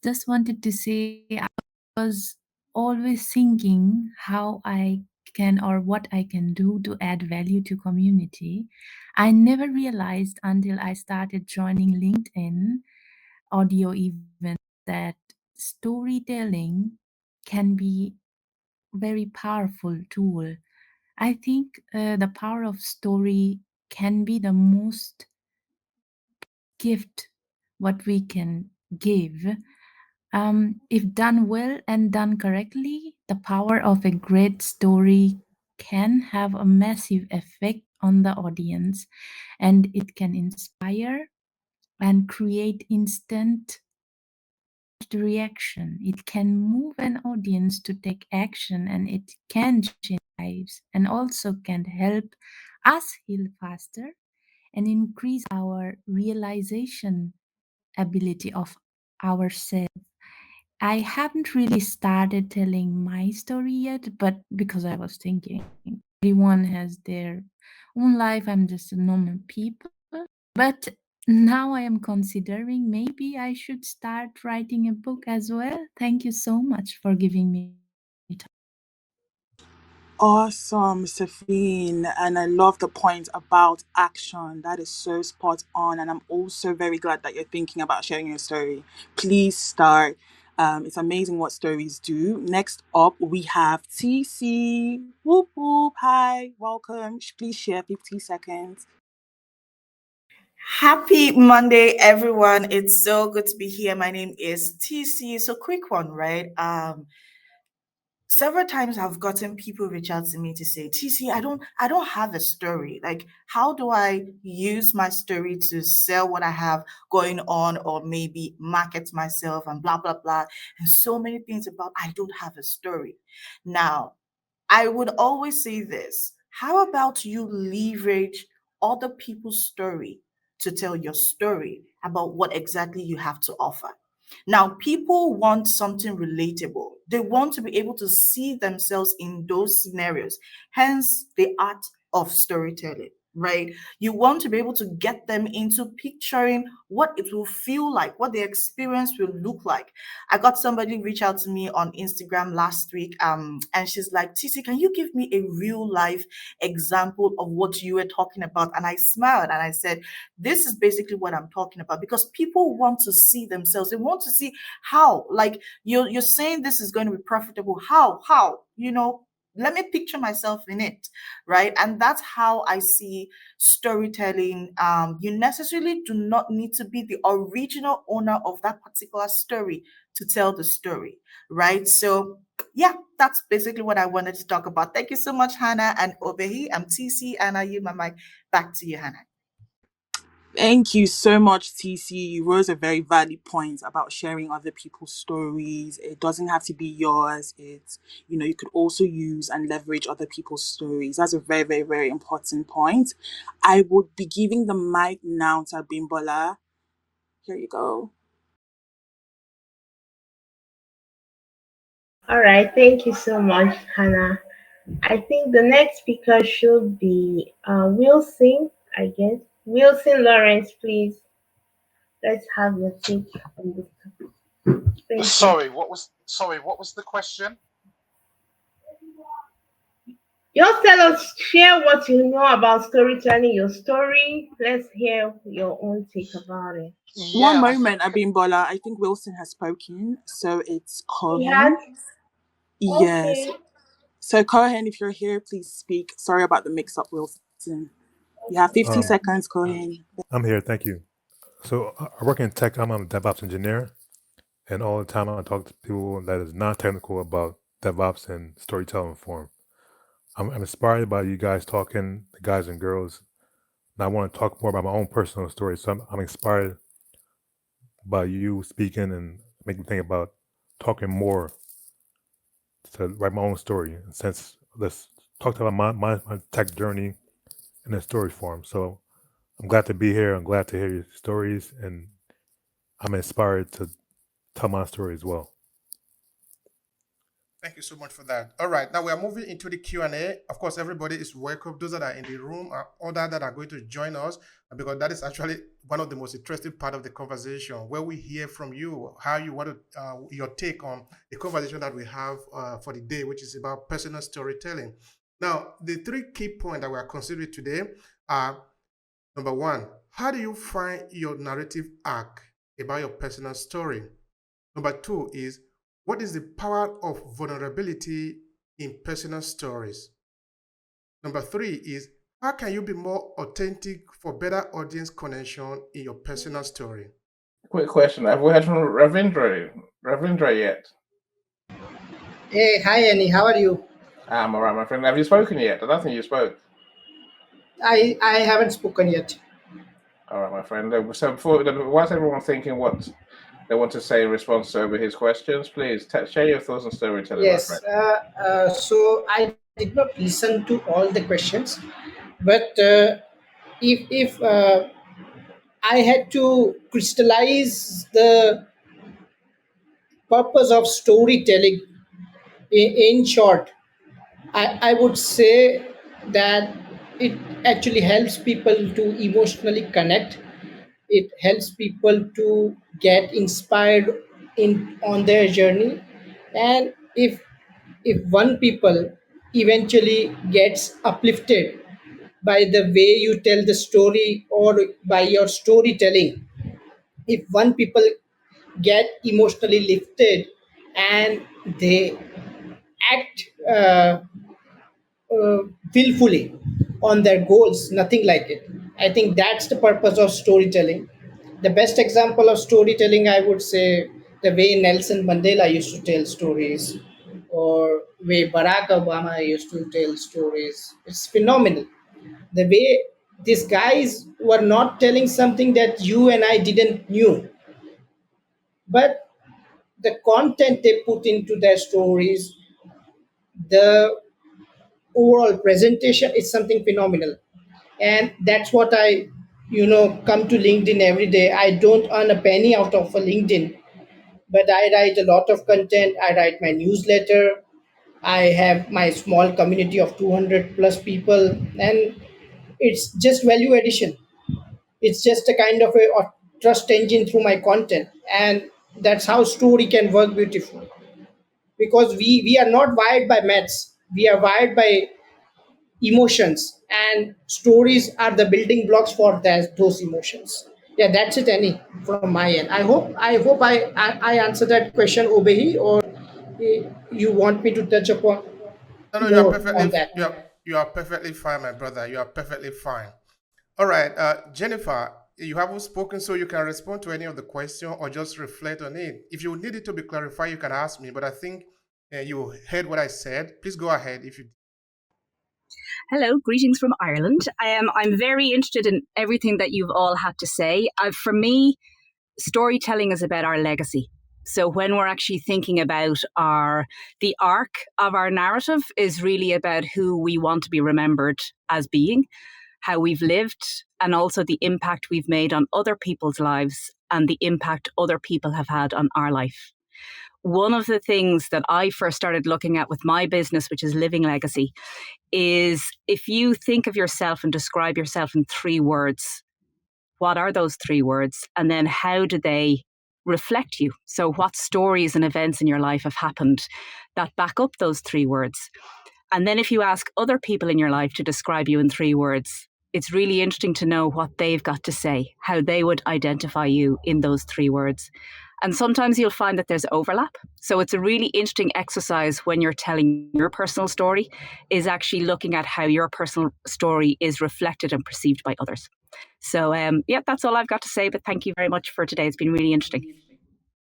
Just wanted to say I was always thinking how I can or what I can do to add value to community. I never realized until I started joining LinkedIn audio events that storytelling can be very powerful tool. I think the power of story can be the most gift what we can give. If done well and done correctly, the power of a great story can have a massive effect on the audience, and it can inspire and create instant reaction. It can move an audience to take action, and it can change lives and also can help us heal faster and increase our realization ability of ourselves. I haven't really started telling my story yet, but because I was thinking everyone has their own life, I'm just a normal people. But now I am considering maybe I should start writing a book as well. Thank you so much for giving me time. Awesome, Safine. And I love the point about action. That is so spot on. And I'm also very glad that you're thinking about sharing your story. Please start. It's amazing what stories do. Next up, we have TC. Whoop whoop. Hi, welcome. Please share 50 seconds. Happy Monday, everyone. It's so good to be here. My name is TC. So quick one, right? Several times I've gotten people reach out to me to say, TC, I don't have a story. Like, how do I use my story to sell what I have going on or maybe market myself and blah blah blah. And so many things about I don't have a story. Now, I would always say this. How about you leverage other people's story to tell your story about what exactly you have to offer? Now, people want something relatable. They want to be able to see themselves in those scenarios, hence the art of storytelling. Right? You want to be able to get them into picturing what it will feel like, what the experience will look like. I got somebody reach out to me on Instagram last week, and she's like, TC, can you give me a real life example of what you were talking about? And I smiled and I said, this is basically what I'm talking about because people want to see themselves. They want to see how, like you're saying this is going to be profitable. How, let me picture myself in it, right? And that's how I see storytelling. You necessarily do not need to be the original owner of that particular story to tell the story, right? So yeah, that's basically what I wanted to talk about. Thank you so much, Hannah and Obehi. I'm TC, and I yield my mic back to you, Hannah. Thank you so much, TC. You rose a very valid point about sharing other people's stories. It doesn't have to be yours. You could also use and leverage other people's stories. That's a very, very, very important point. I would be giving the mic now to Bimbola. Here you go. All right, thank you so much, Hannah. I think the next speaker should be Wilson, I guess. Wilson Lawrence, please. Let's have your take on this topic. Thank you. What was the question? Just tell us, share what you know about storytelling, your story. Let's hear your own take about it. One Yeah, I think moment, Abimbola. I think Wilson has spoken, so it's He has. Cohen. Yes. Okay. So Cohen, if you're here, please speak. Sorry about the mix-up, Wilson. You have 50 Um, seconds, Cohen. I'm here. Thank you. So I work in tech. I'm a DevOps engineer, and all the time I talk to people that is non-technical about DevOps and storytelling form. I'm inspired by you guys talking, the guys and girls, and I want to talk more about my own personal story. So I'm inspired by you speaking and make me think about talking more to write my own story. And since let's talk about my tech journey in a story form. So I'm glad to be here. I'm glad to hear your stories, and I'm inspired to tell my story as well. Thank you so much for that. All right, now we are moving into the Q&A. Of course, everybody is welcome. Those that are in the room are other that are going to join us, because that is actually one of the most interesting part of the conversation, where we hear from you how you want to your take on the conversation that we have for the day, which is about personal storytelling. Now, the three key points that we are considering today are: number one, how do you find your narrative arc about your personal story? Number two is, what is the power of vulnerability in personal stories? Number three is, how can you be more authentic for better audience connection in your personal story? Quick question: have we heard from Ravindra yet? Hey, hi Annie, how are you? I'm alright, my friend. Have you spoken yet? I don't think you spoke. I haven't spoken yet. All right, my friend. So whilst everyone's thinking what they want to say in response to his questions, please share your thoughts on storytelling, my friend. Yes. So I did not listen to all the questions, but if I had to crystallize the purpose of storytelling in short, I would say that it actually helps people to emotionally connect. It helps people to get inspired in on their journey, and if one people eventually gets uplifted by the way you tell the story or by your storytelling, if one people get emotionally lifted and they act willfully on their goals, nothing like it. I think that's the purpose of storytelling. The best example of storytelling, I would say, the way Nelson Mandela used to tell stories, or way Barack Obama used to tell stories. It's phenomenal. The way these guys were not telling something that you and I didn't knew, but the content they put into their stories, the overall presentation is something phenomenal. And that's what I come to LinkedIn every day. I don't earn a penny out of a LinkedIn, but I write a lot of content. I write my newsletter. I have my small community of 200 plus people, and it's just value addition. It's just a kind of a trust engine through my content, and that's how story can work beautifully, because we are not wired by maths. We are wired by emotions, and stories are the building blocks for those emotions. Yeah, that's it, Annie, from my end. I hope I answered that question, Obehi, or you want me to touch upon No, no, you are more perfectly on that? you are perfectly fine, my brother. You are perfectly fine. All right, Jennifer, you haven't spoken, so you can respond to any of the question or just reflect on it. If you need it to be clarified, you can ask me. But I think you heard what I said. Please go ahead if you. Hello, greetings from Ireland. I'm very interested in everything that you've all had to say. For me, storytelling is about our legacy. So when we're actually thinking about the arc of our narrative is really about who we want to be remembered as being, how we've lived, and also the impact we've made on other people's lives and the impact other people have had on our life. One of the things that I first started looking at with my business, which is Living Legacy, is if you think of yourself and describe yourself in 3 words, what are those 3 words? And then how do they reflect you? So what stories and events in your life have happened that back up those 3 words? And then if you ask other people in your life to describe you in 3 words, it's really interesting to know what they've got to say, how they would identify you in those 3 words. And sometimes you'll find that there's overlap. So it's a really interesting exercise when you're telling your personal story, is actually looking at how your personal story is reflected and perceived by others. So, yeah, that's all I've got to say. But thank you very much for today. It's been really interesting.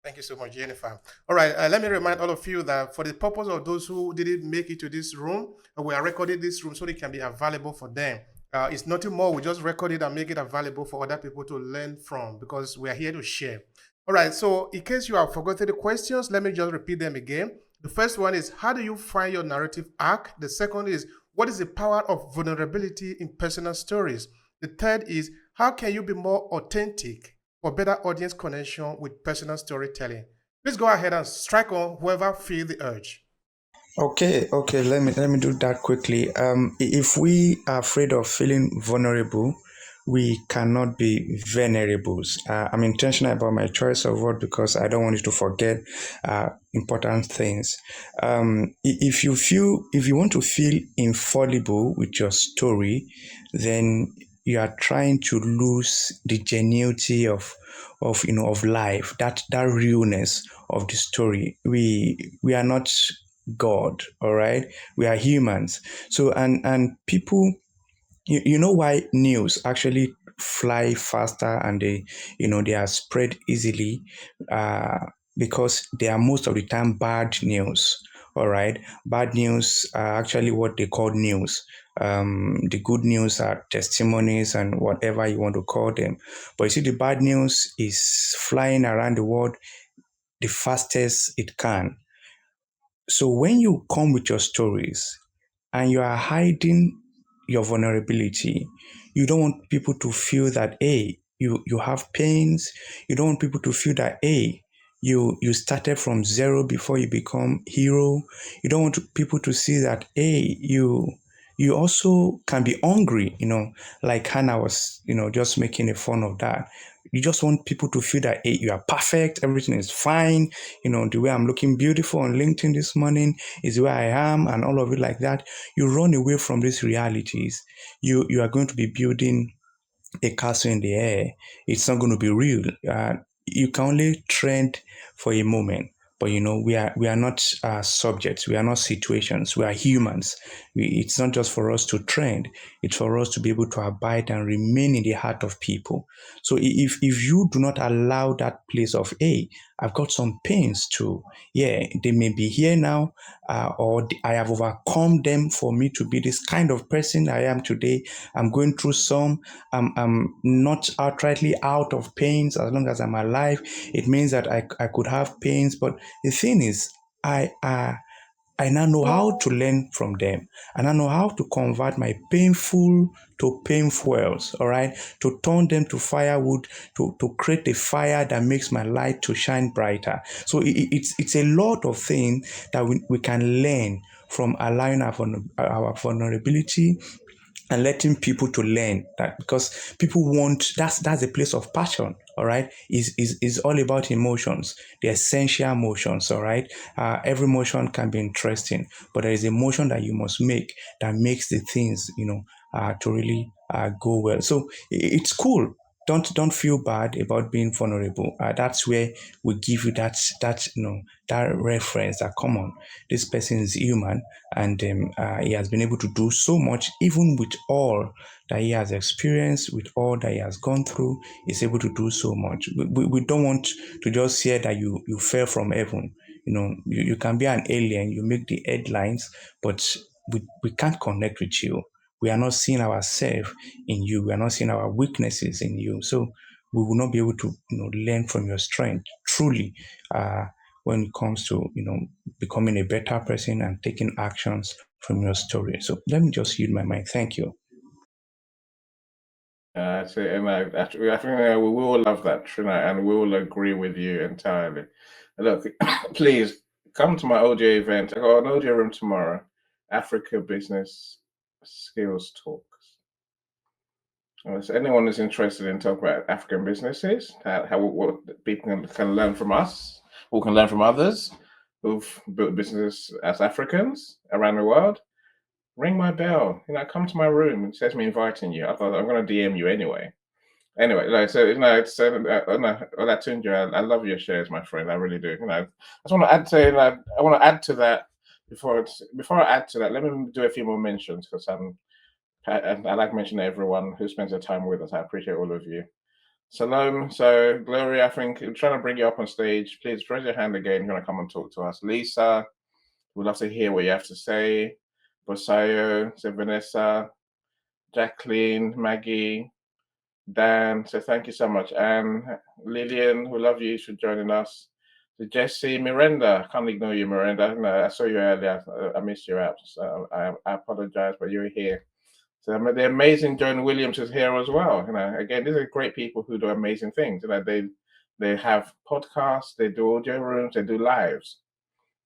Thank you so much, Jennifer. All right, let me remind all of you that for the purpose of those who didn't make it to this room, we are recording this room so it can be available for them. It's nothing more. We just record it and make it available for other people to learn from, because we are here to share. All right, so in case you have forgotten the questions, let me just repeat them again. The first one is, how do you find your narrative arc? The second is, what is the power of vulnerability in personal stories? The third is, how can you be more authentic for better audience connection with personal storytelling? Please go ahead and strike on whoever feels the urge. Okay. Let me do that quickly. If we are afraid of feeling vulnerable, we cannot be venerables. I'm intentional about my choice of word because I don't want you to forget important things. If you want to feel infallible with your story, then you are trying to lose the genuinity of life, that realness of the story. We are not God, all right? We are humans. So and people, you know why news actually fly faster and they are spread easily, because they are most of the time bad news. All right, bad news are actually what they call news. The good news are testimonies and whatever you want to call them. But you see, the bad news is flying around the world the fastest it can. So when you come with your stories and you are hiding your vulnerability, you don't want people to feel that, hey, you have pains. You don't want people to feel that, hey, you started from zero before you become hero. You don't want people to see that, hey, you also can be hungry, like Hannah was, just making a fun of that. You just want people to feel that, hey, you are perfect, everything is fine. The way I'm looking beautiful on LinkedIn this morning is where I am, and all of it like that. You run away from these realities. You are going to be building a castle in the air. It's not going to be real. You can only trend for a moment. But we are not subjects. We are not situations. We are humans. It's not just for us to trend. It's for us to be able to abide and remain in the heart of people. So if you do not allow that place of, hey, I've got some pains too. Yeah, they may be here now, or I have overcome them for me to be this kind of person I am today. I'm going through some. I'm not outrightly out of pains as long as I'm alive. It means that I could have pains, but the thing is, I now know how to learn from them. And I know how to convert my painful to painfuls, all right? To turn them to firewood, to create a fire that makes my light to shine brighter. So it's a lot of things that we can learn from allowing our vulnerability and letting people to learn that, because people want, that's a place of passion. All right, is all about emotions, the essential emotions. All right, every emotion can be interesting, but there is emotion that you must make that makes the things to really go well. So it's cool. Don't feel bad about being vulnerable. That's where we give you that reference that, come on, this person is human, and he has been able to do so much, even with all that he has experienced, with all that he has gone through. He's able to do so much. We don't want to just hear that you fell from heaven. You can be an alien, you make the headlines, but we can't connect with you. We are not seeing ourselves in you. We are not seeing our weaknesses in you. So we will not be able to learn from your strength truly, when it comes to becoming a better person and taking actions from your story. So let me just yield my mind. Thank you. I think we will love that, and we will agree with you entirely. Look, please come to my audio event. I got an audio room tomorrow. Africa Business Skills Talks. So anyone who's interested in talking about African businesses, how what people can learn from us, who can learn from others who've built business as Africans around the world, ring my bell. Come to my room. It says me inviting you. I thought I'm going to DM you anyway. Anyway, so it's Olatunji, I love your shares, my friend. I really do. I just want to add to I want to add to that before I add to that. Let me do a few more mentions because I like mentioning everyone who spends their time with us. I appreciate all of you. Salome, so Gloria, I think I'm trying to bring you up on stage. Please raise your hand again. You're going to come and talk to us. Lisa, we'd love to hear what you have to say. Bosayo, so Vanessa, Jacqueline, Maggie, Dan, so thank you so much. And Lillian, we love you for joining us. So Jesse, Miranda, can't ignore you, Miranda. No, I saw you earlier. I missed you out. So I apologize, but you're here. So the amazing Joan Williams is here as well. Again, these are great people who do amazing things. They have podcasts, they do audio rooms, they do lives.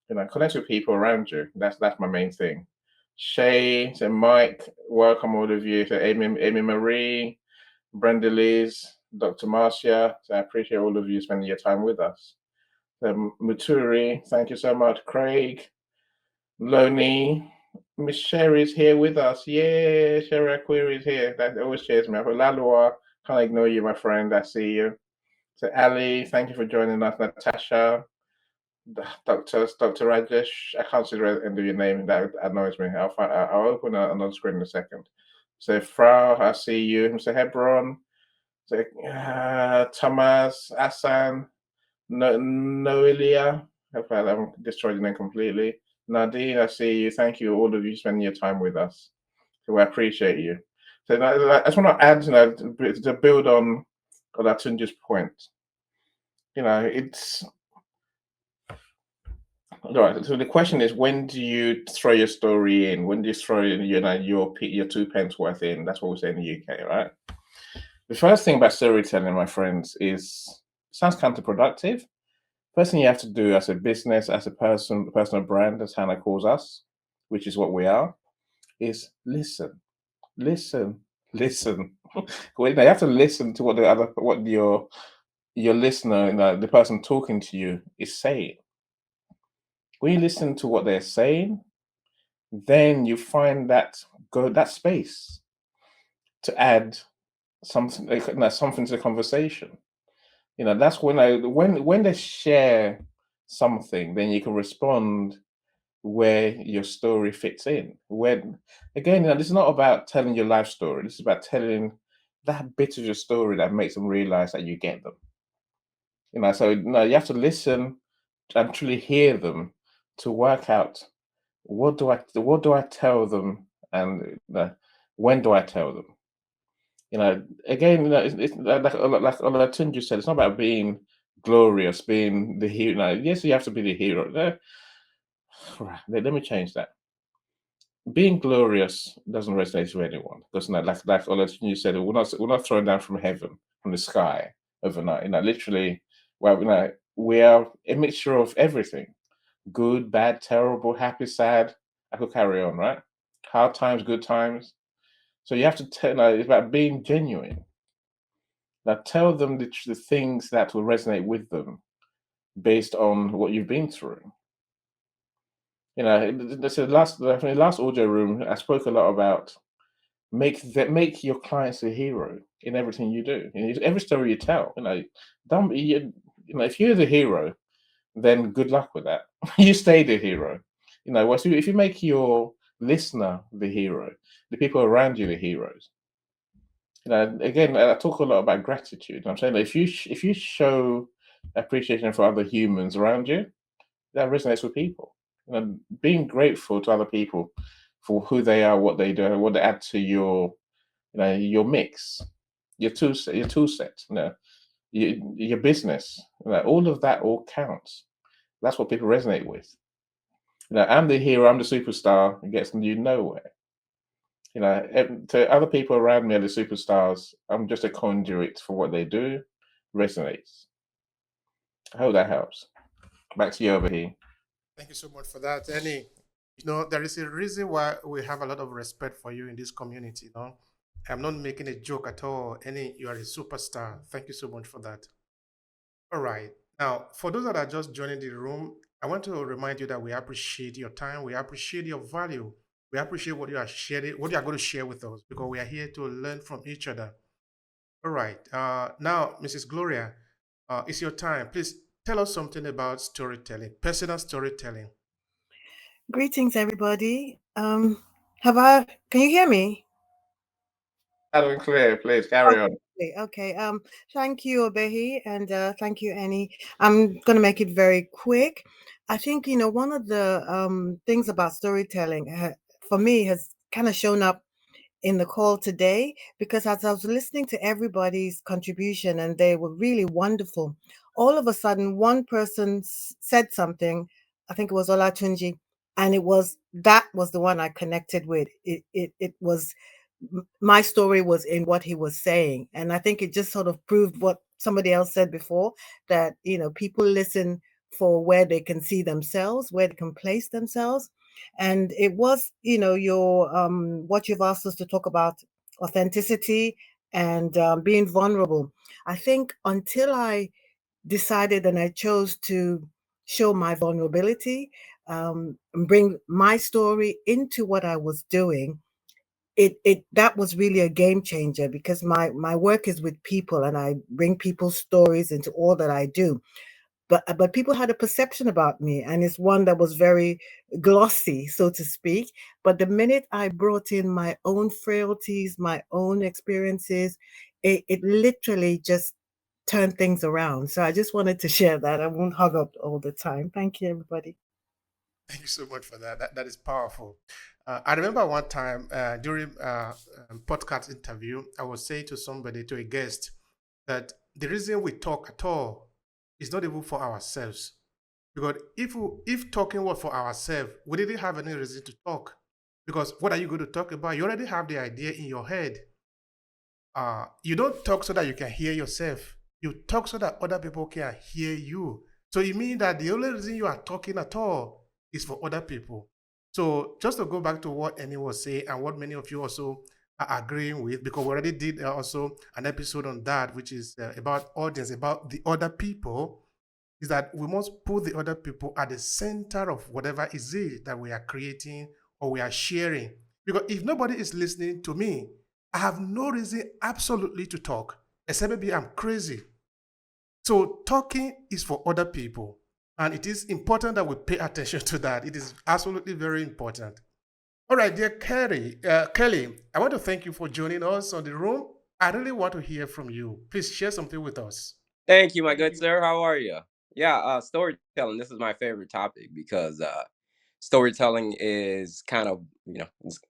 Connect with people around you. That's my main thing. Shay, so Mike, welcome all of you. So Amy Marie, Brenda Liz, Dr. Marcia, so I appreciate all of you spending your time with us. Muturi, thank you so much. Craig, Loney, Miss Sherry's here with us. Yeah, Sherry Aquiri is here. That always cheers me up. Lalua, can't ignore you, my friend. I see you. So Ali, thank you for joining us. Natasha, Dr. Rajesh, I can't see the end of your name. That annoys me. I'll open another screen in a second. So Frau, I see you. Mr. Hebron, so, Thomas, Asan, Noelia. Hope I haven't destroyed your name completely. Nadine, I see you. Thank you, all of you, spending your time with us. So I appreciate you. So I just want to add, to build on Olatunji's point. It's all right. So the question is, when do you throw your story in? When do you throw your 2 pence worth in? That's what we say in the UK, right? The first thing about storytelling, my friends, is sounds counterproductive. First thing you have to do as a business, as a personal brand, as Hannah calls us, which is what we are, is listen. You have to listen to what your listener, the person talking to you, is saying. When you listen to what they're saying, then you find that space to add something to the conversation. That's when they share something, then you can respond where your story fits in. When again, this is not about telling your life story. This is about telling that bit of your story that makes them realize that you get them. So you have to listen and truly hear them to work out what do I tell them, and when do I tell them. Again, it's like Olatunji said, it's not about being glorious, being the hero. Yes, you have to be the hero. Let me change that. Being glorious doesn't resonate with anyone because, like Olatunji said, we're not thrown down from heaven, from the sky overnight. Literally, well, we are a mixture of everything: good, bad, terrible, happy, sad. I could carry on, right? Hard times, good times. So you have to tell. It's about being genuine. Now tell them the things that will resonate with them based on what you've been through. This is last audio room. I spoke a lot about make your clients a hero in everything you do. Every story you tell. If you're the hero, then good luck with that. You stay the hero. If you make your listener the hero, the people around you the heroes. Again, I talk a lot about gratitude. I'm saying that if you show appreciation for other humans around you, that resonates with people. Being grateful to other people for who they are, what they do, what they add to your mix, your tool set, your business, all of that all counts. That's what people resonate with. I'm the hero, I'm the superstar. It gets you nowhere. You know, to other people around me are the superstars. I'm just a conduit for what they do. Resonates. I hope that helps. Back to you, Obehi. Thank you so much for that, Annie. You know, there is a reason why we have a lot of respect for you in this community. You know, I'm not making a joke at all. Annie, you are a superstar. Thank you so much for that. All right. Now, for those that are just joining the room, I want to remind you that we appreciate your time. We appreciate your value. We appreciate what you are sharing, what you are going to share with us, because we are here to learn from each other. All right. Now, Mrs. Gloria, it's your time. Please tell us something about storytelling, personal storytelling. Greetings, everybody. Can you hear me? Loud and clear, please carry on. Okay. Thank you, Obehi, and thank you, Annie. I'm going to make it very quick. I think, one of the things about storytelling for me has kind of shown up in the call today, because as I was listening to everybody's contribution and they were really wonderful, all of a sudden one person said something. I think it was Olatunji, and that was the one I connected with. It was my story was in what he was saying, and I think it just sort of proved what somebody else said before, that people listen for where they can see themselves, where they can place themselves. And it was, your what you've asked us to talk about, authenticity and being vulnerable. I think until I decided and I chose to show my vulnerability, and bring my story into what I was doing, it that was really a game changer, because my work is with people and I bring people's stories into all that I do. But people had a perception about me, and it's one that was very glossy, so to speak. But the minute I brought in my own frailties, my own experiences, it literally just turned things around. So I just wanted to share that. I won't hug up all the time. Thank you, everybody. Thank you so much for that. That is powerful. I remember one time during podcast interview, I was saying to somebody, to a guest, that the reason we talk at all is not even for ourselves. Because if talking was for ourselves, we didn't have any reason to talk. Because what are you going to talk about? You already have the idea in your head. You don't talk so that you can hear yourself. You talk so that other people can hear you. So it means that the only reason you are talking at all is for other people. So just to go back to what Annie was saying and what many of you also are agreeing with, because we already did also an episode on that, which is about audience, about the other people, is that we must put the other people at the center of whatever is it that we are creating or we are sharing. Because if nobody is listening to me, I have no reason absolutely to talk, except maybe I'm crazy. So talking is for other people. And it is important that we pay attention to that. It is absolutely very important. All right, dear Kelly, I want to thank you for joining us on the room. I really want to hear from you. Please share something with us. Thank you, my good sir. How are you? Yeah, storytelling. This is my favorite topic because storytelling is kind of,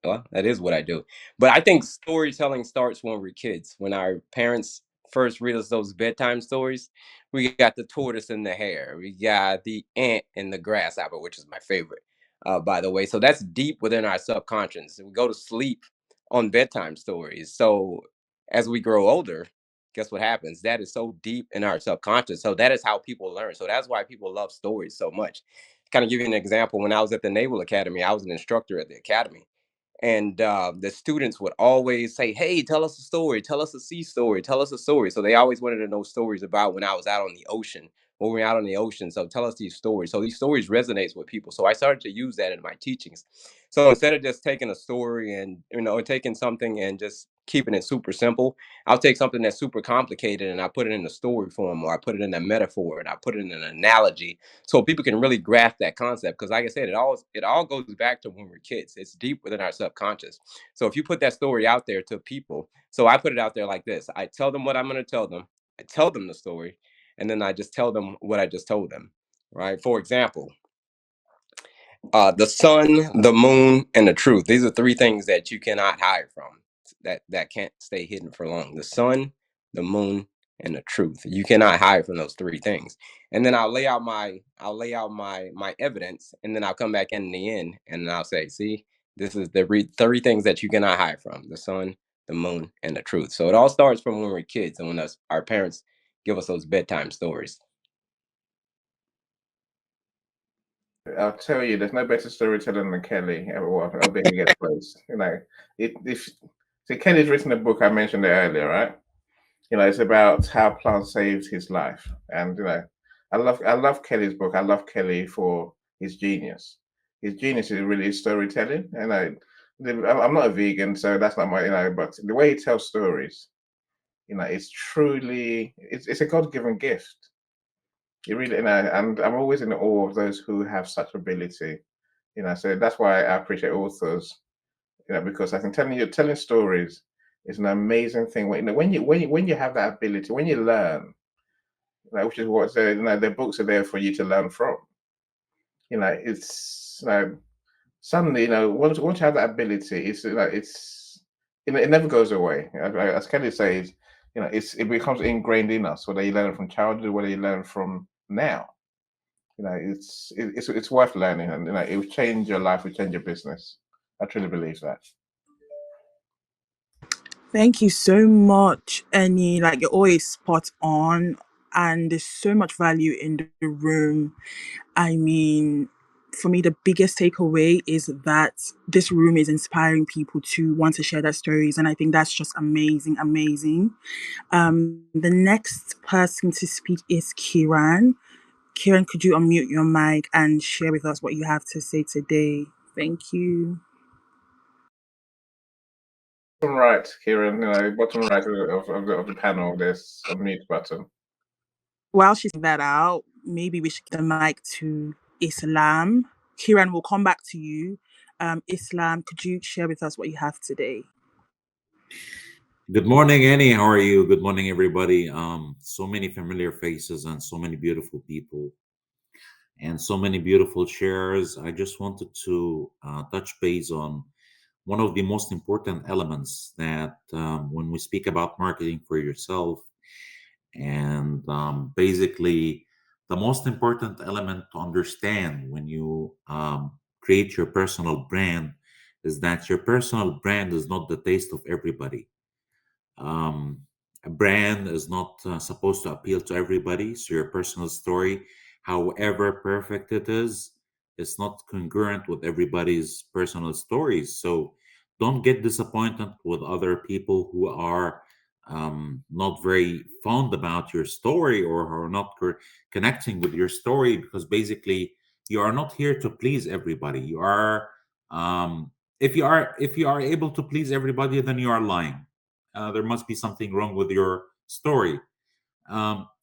well, that is what I do. But I think storytelling starts when we're kids, when our parents first read us those bedtime stories. We got the tortoise and the hare, we got the ant and the grasshopper, which is my favorite, by the way. So that's deep within our subconscious. We go to sleep on bedtime stories. So as we grow older, guess what happens? That is so deep in our subconscious. So that is how people learn. So that's why people love stories so much. Kind of give you an example. When I was at the Naval Academy, I was an instructor at the academy. And the students would always say, "Hey, tell us a story, tell us a sea story, tell us a story." So they always wanted to know stories about when I was out on the ocean, when we were out on the ocean. So tell us these stories. So these stories resonates with people. So I started to use that in my teachings. So instead of just taking a story and taking something and just keeping it super simple, I'll take something that's super complicated and I put it in a story form, or I put it in a metaphor, and I put it in an analogy, so people can really grasp that concept. Because like I said, it all goes back to when we're kids. It's deep within our subconscious. So if you put that story out there to people, so I put it out there like this: I tell them what I'm going to tell them, I tell them the story, and then I just tell them what I just told them. Right? For example, the sun, the moon, and the truth. These are three things that you cannot hide from. That can't stay hidden for long. The sun, the moon, and the truth. You cannot hide from those three things. And then I'll lay out my evidence, and then I'll come back in the end, and I'll say, see, This is the three things that you cannot hide from: the sun, the moon, and the truth. So it all starts from when we're kids and when our parents give us those bedtime stories. I'll tell you, there's no better storyteller than Kelly. Well, Obehi gets close. See, Kelly's written a book. I mentioned it earlier, right? It's about how plants saved his life, and I love Kelly's book. I love Kelly for his genius. His genius is really storytelling, and I'm not a vegan, so that's not my. But the way he tells stories, it's truly it's a God-given gift. You really, and I'm always in awe of those who have such ability. So that's why I appreciate authors. Because I think telling stories is an amazing thing. When you have that ability, when you learn, which is what the books are there for you to learn from. It's suddenly once you have that ability, it never goes away. As Kelly says, it becomes ingrained in us, whether you learn it from childhood, whether you learn from now. It's worth learning, and it will change your life, it will change your business. I truly believe that. Thank you so much, Annie. Like, you're always spot on, and there's so much value in the room. I mean, for me, the biggest takeaway is that this room is inspiring people to want to share their stories, and I think that's just amazing, amazing. The next person to speak is Kiran. Kiran, could you unmute your mic and share with us what you have to say today? Thank you. Bottom right, Kieran, bottom right of the panel, there's a mute button. While she's that out, maybe we should give the mic to Islam. Kiran, we'll come back to you. Islam, could you share with us what you have today? Good morning, Annie. How are you? Good morning, everybody. So many familiar faces and so many beautiful people and so many beautiful shares. I just wanted to touch base on one of the most important elements that when we speak about marketing for yourself, and basically the most important element to understand when you create your personal brand is that your personal brand is not the taste of everybody. um, a brand is not supposed to appeal to everybody. So your personal story, however perfect it is, it's not congruent with everybody's personal stories. So don't get disappointed with other people who are not very fond about your story or who are not connecting with your story, because basically you are not here to please everybody. You are if you are able to please everybody, then you are lying. There must be something wrong with your story.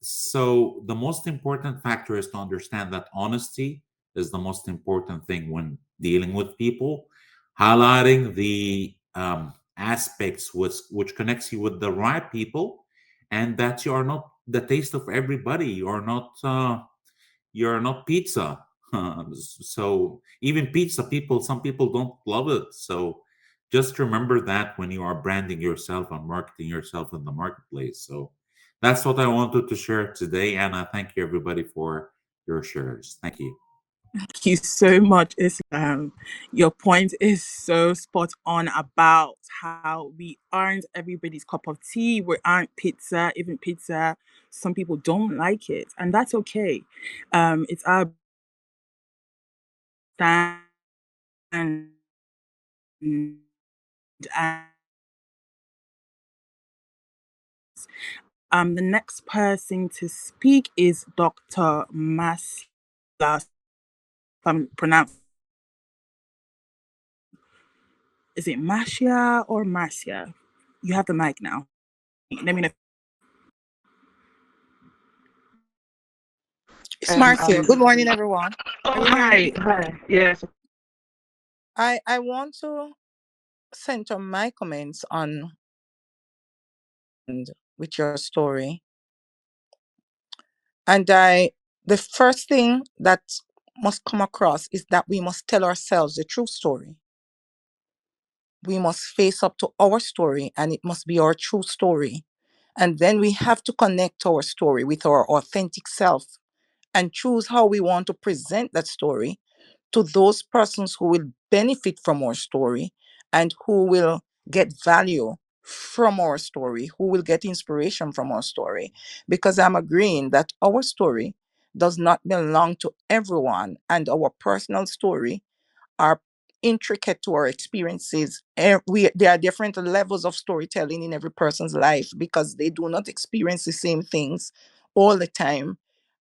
So the most important factor is to understand that honesty is the most important thing when dealing with people, highlighting the aspects which connects you with the right people, and that you are not the taste of everybody. You're not pizza. So even pizza people, some people don't love it. So just remember that when you are branding yourself and marketing yourself in the marketplace. So that's what I wanted to share today. And I thank you everybody for your shares. Thank you. Thank you so much, Islam. Your point is so spot on about how we aren't everybody's cup of tea. We aren't pizza. Even pizza, some people don't like it, and that's okay. It's our stand, and the next person to speak is Dr. Masla. If I'm pronounced, is it Marcia or Marcia? You have the mic now. Let me know. It's Marcia. Good morning, everyone. Oh, Can you hear me? hi. Yes. I want to center my comments on with your story. And the first thing that must come across is that we must tell ourselves the true story. We must face up to our story, and it must be our true story. And then we have to connect our story with our authentic self and choose how we want to present that story to those persons who will benefit from our story and who will get value from our story, who will get inspiration from our story. Because I'm agreeing that our story does not belong to everyone, and our personal story are intricate to our experiences. There are different levels of storytelling in every person's life because they do not experience the same things all the time.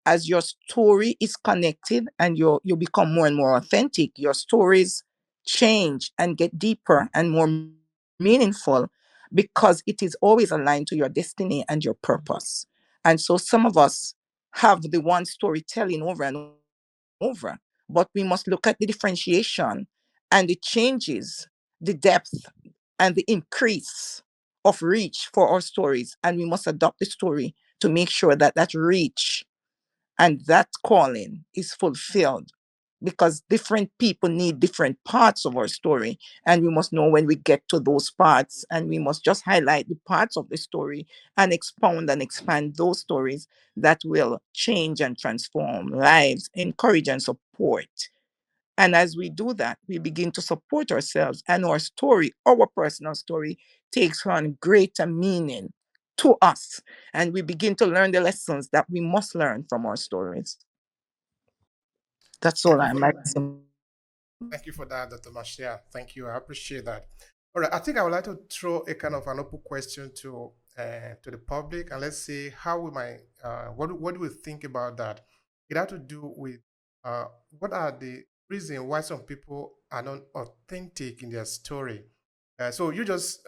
As your story is connected and you become more and more authentic, your stories change and get deeper and more meaningful because it is always aligned to your destiny and your purpose. And so some of us have the one storytelling over and over, but we must look at the differentiation and the changes, the depth and the increase of reach for our stories. And we must adopt the story to make sure that that reach and that calling is fulfilled, because different people need different parts of our story, and we must know when we get to those parts, and we must just highlight the parts of the story and expound and expand those stories that will change and transform lives, encourage and support. And as we do that, we begin to support ourselves, and our story, our personal story, takes on greater meaning to us. And we begin to learn the lessons that we must learn from our stories. That's all Thank you I for might that. say. Thank you for that, Dr. Marcia. Thank you. I appreciate that. All right. I think I would like to throw a kind of an open question to the public, and let's see how we might what do we think about that. It had to do with uh, what are the reasons why some people are not authentic in their story. So you just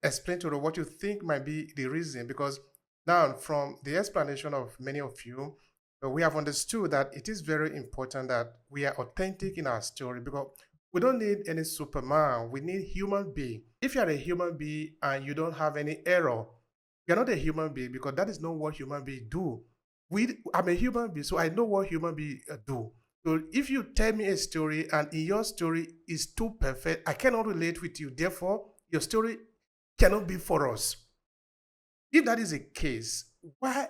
explain to us what you think might be the reason, because now from the explanation of many of you, we have understood that it is very important that we are authentic in our story, because we don't need any Superman. We need human being. If you are a human being and you don't have any error, you're not a human being, because that is not what human beings do. I'm a human being, so I know what human beings do. So if you tell me a story and in your story is too perfect, I cannot relate with you. Therefore, your story cannot be for us. If that is the case, why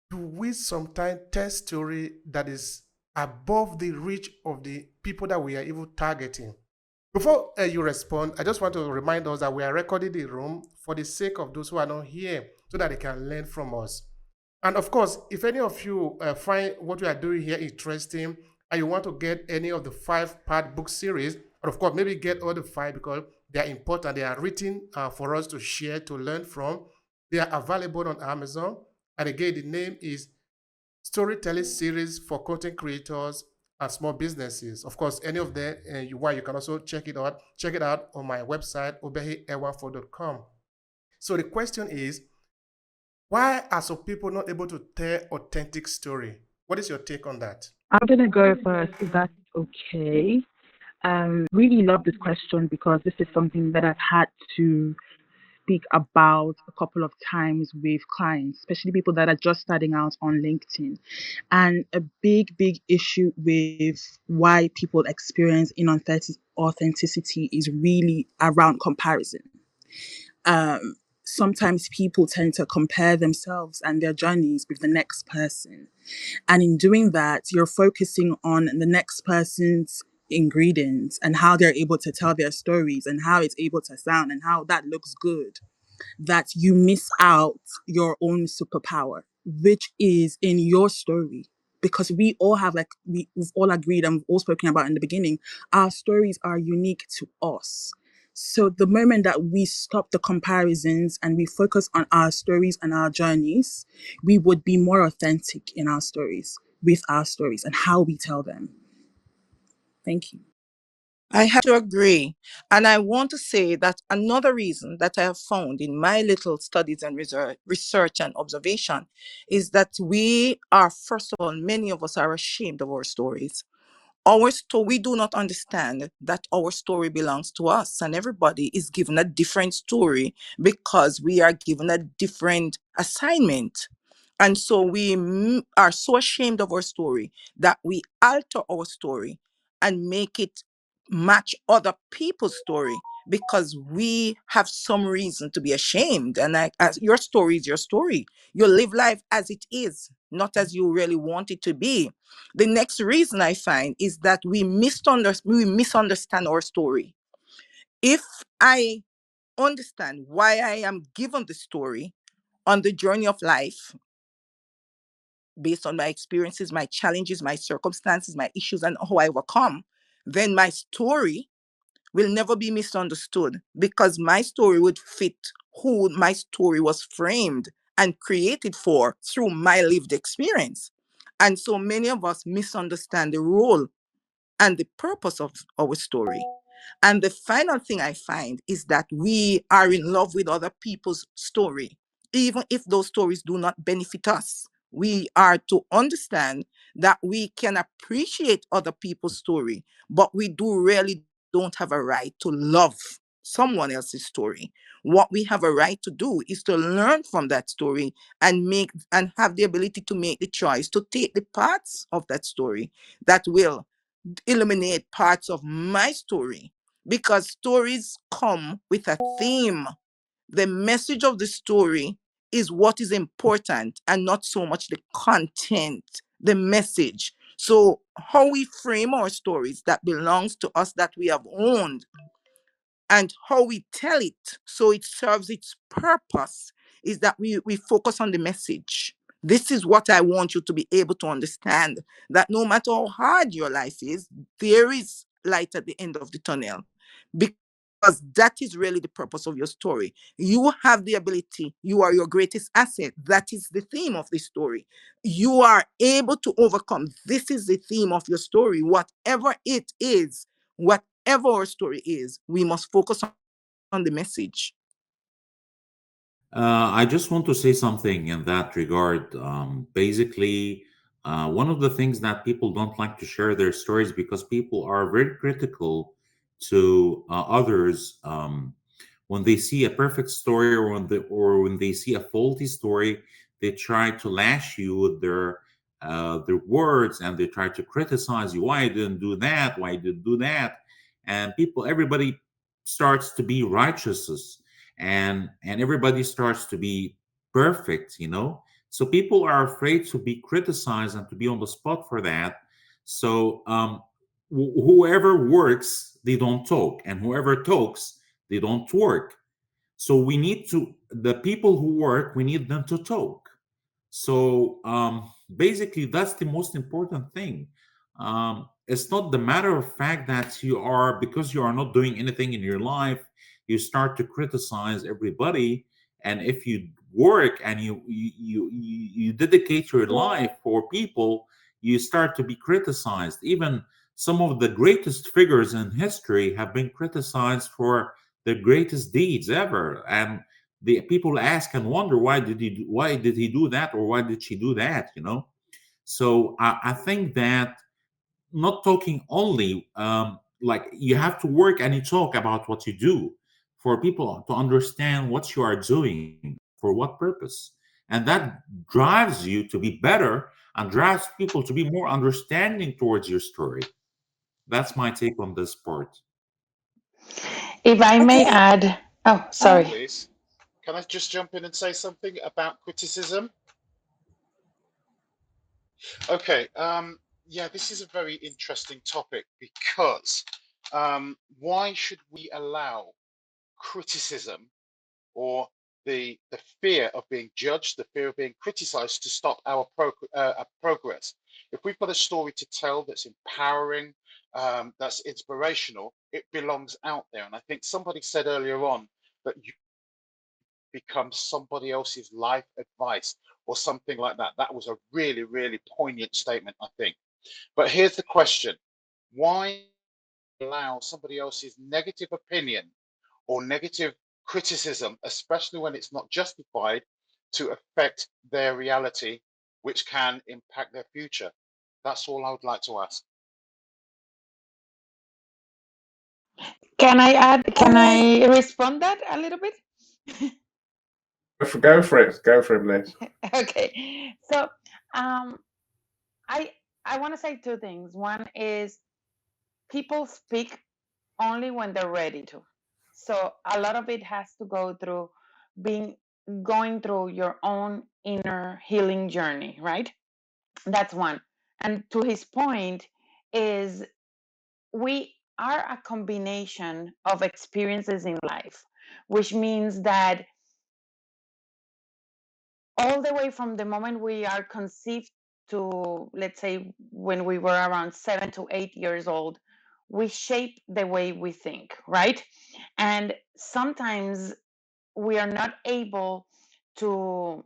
do we sometimes tell story that is above the reach of the people that we are even targeting? Before you respond, I just want to remind us that we are recording the room for the sake of those who are not here, so that they can learn from us. And of course, if any of you find what we are doing here interesting and you want to get any of the 5-part book series, or of course, maybe get all the 5 because they are important, they are written for us to share, to learn from. They are available on Amazon. And again, the name is Storytelling Series for Content Creators and Small Businesses. Of course, any of them, you can also check it out. Check it out on my website, obehi.com. So the question is, why are some people not able to tell authentic story? What is your take on that? I'm gonna go first, if that's okay. Really love this question because this is something that I've had to speak about a couple of times with clients, especially people that are just starting out on LinkedIn. And a big issue with why people experience inauthenticity is really around comparison. Um, Sometimes people tend to compare themselves and their journeys with the next person. And in doing that, you're focusing on the next person's ingredients and how they're able to tell their stories and how it's able to sound and how that looks good, that you miss out your own superpower, which is in your story. Because we all have, like we've all agreed and we've all spoken about in the beginning, our stories are unique to us. So the moment that we stop the comparisons and we focus on our stories and our journeys, we would be more authentic in our stories, with our stories and how we tell them. Thank you. I have to agree. And I want to say that another reason that I have found in my little studies and research and observation is that we are, first of all, many of us are ashamed of our stories. We do not understand that our story belongs to us, and everybody is given a different story because we are given a different assignment. And so we are so ashamed of our story that we alter our story and make it match other people's story because we have some reason to be ashamed. And as your story is your story. You live life as it is, not as you really want it to be. The next reason I find is that we misunderstand our story. If I understand why I am given the story on the journey of life, based on my experiences, my challenges, my circumstances, my issues, and how I overcome, then my story will never be misunderstood, because my story would fit who my story was framed and created for through my lived experience. And so many of us misunderstand the role and the purpose of our story. And the final thing I find is that we are in love with other people's story, even if those stories do not benefit us. We are to understand that we can appreciate other people's story, but we do really don't have a right to love someone else's story. What we have a right to do is to learn from that story and have the ability to make the choice to take the parts of that story that will eliminate parts of my story, because stories come with a theme. The message of the story is what is important and not so much the content, the message. So how we frame our stories that belongs to us, that we have owned, and how we tell it so it serves its purpose, is that we focus on the message. This is what I want you to be able to understand, that no matter how hard your life is, there is light at the end of the tunnel, because that is really the purpose of your story. You have the ability, you are your greatest asset. That is the theme of the story. You are able to overcome. This is the theme of your story. Whatever it is, whatever our story is, we must focus on the message. I just want to say something in that regard. Basically, one of the things that people don't like to share their stories because people are very critical to others. When they see a perfect story, or when they see a faulty story, they try to lash you with their words, and they try to criticize you. Why you didn't do that? Why you didn't do that? And everybody starts to be righteous, and everybody starts to be perfect. So people are afraid to be criticized and to be on the spot for that. So whoever works, they don't talk, and whoever talks, they don't work. So we need to the people who work, we need them to talk. So basically, that's the most important thing. It's not the matter of fact that because you are not doing anything in your life, you start to criticize everybody. And if you work and you dedicate your life for people, you start to be criticized. Even some of the greatest figures in history have been criticized for the greatest deeds ever. And the people ask and wonder, why did he do that, or why did she do that? So I think that not talking only, like, you have to work and you talk about what you do for people to understand what you are doing, for what purpose. And that drives you to be better, and drives people to be more understanding towards your story. That's my take on this part. If I may Okay. add, oh, Can I sorry. please? Can I just jump in and say something about criticism? Okay. Yeah, this is a very interesting topic because why should we allow criticism, or the fear of being judged, the fear of being criticized, to stop our progress? If we've got a story to tell that's empowering, that's inspirational, it belongs out there. And I think somebody said earlier on that you become somebody else's life advice or something like that. That was a really, really poignant statement, I think. But here's the question: why allow somebody else's negative opinion or negative criticism, especially when it's not justified, to affect their reality, which can impact their future? That's all I would like to ask. Can I add? All Can right. I respond that a little bit? Go for it, Liz. Okay. So, um, I I want to say two things. One is people speak only when they're ready to. So a lot of it has to go through being going through your own inner healing journey, right? That's one. And to his point is we are a combination of experiences in life, which means that all the way from the moment we are conceived to, let's say, when we were around 7 to 8 years old, we shape the way we think, right? And sometimes we are not able to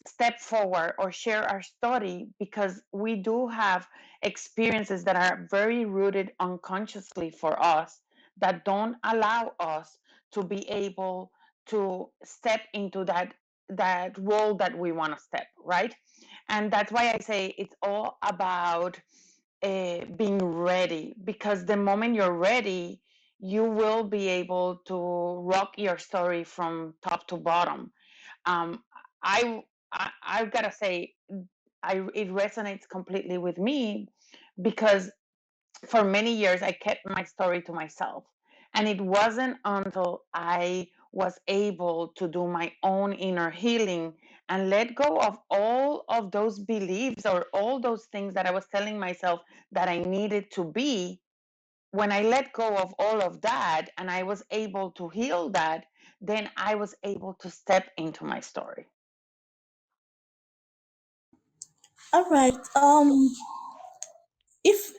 step forward or share our story because we do have experiences that are very rooted unconsciously for us that don't allow us to be able to step into that role that we want to step, right? And that's why I say it's all about being ready, because the moment you're ready, you will be able to rock your story from top to bottom. um, I've got to say, it resonates completely with me because for many years I kept my story to myself, and it wasn't until I was able to do my own inner healing and let go of all of those beliefs or all those things that I was telling myself that I needed to be. When I let go of all of that and I was able to heal that, then I was able to step into my story. All right. If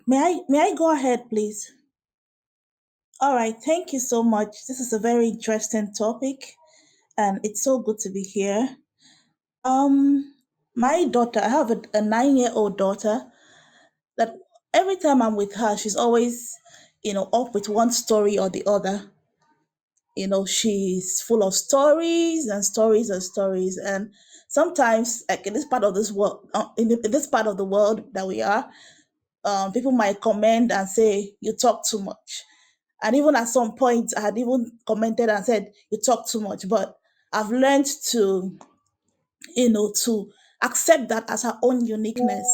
may I go ahead, please? All right. Thank you so much. This is a very interesting topic, and it's so good to be here. My daughter, I have a 9-year-old daughter that every time I'm with her, she's always, up with one story or the other. She's full of stories and stories and stories. And sometimes, like in this part of this world, in this part of the world that we are, people might comment and say, you talk too much. And even at some point, I had even commented and said, you talk too much. But I've learned to accept that as her own uniqueness.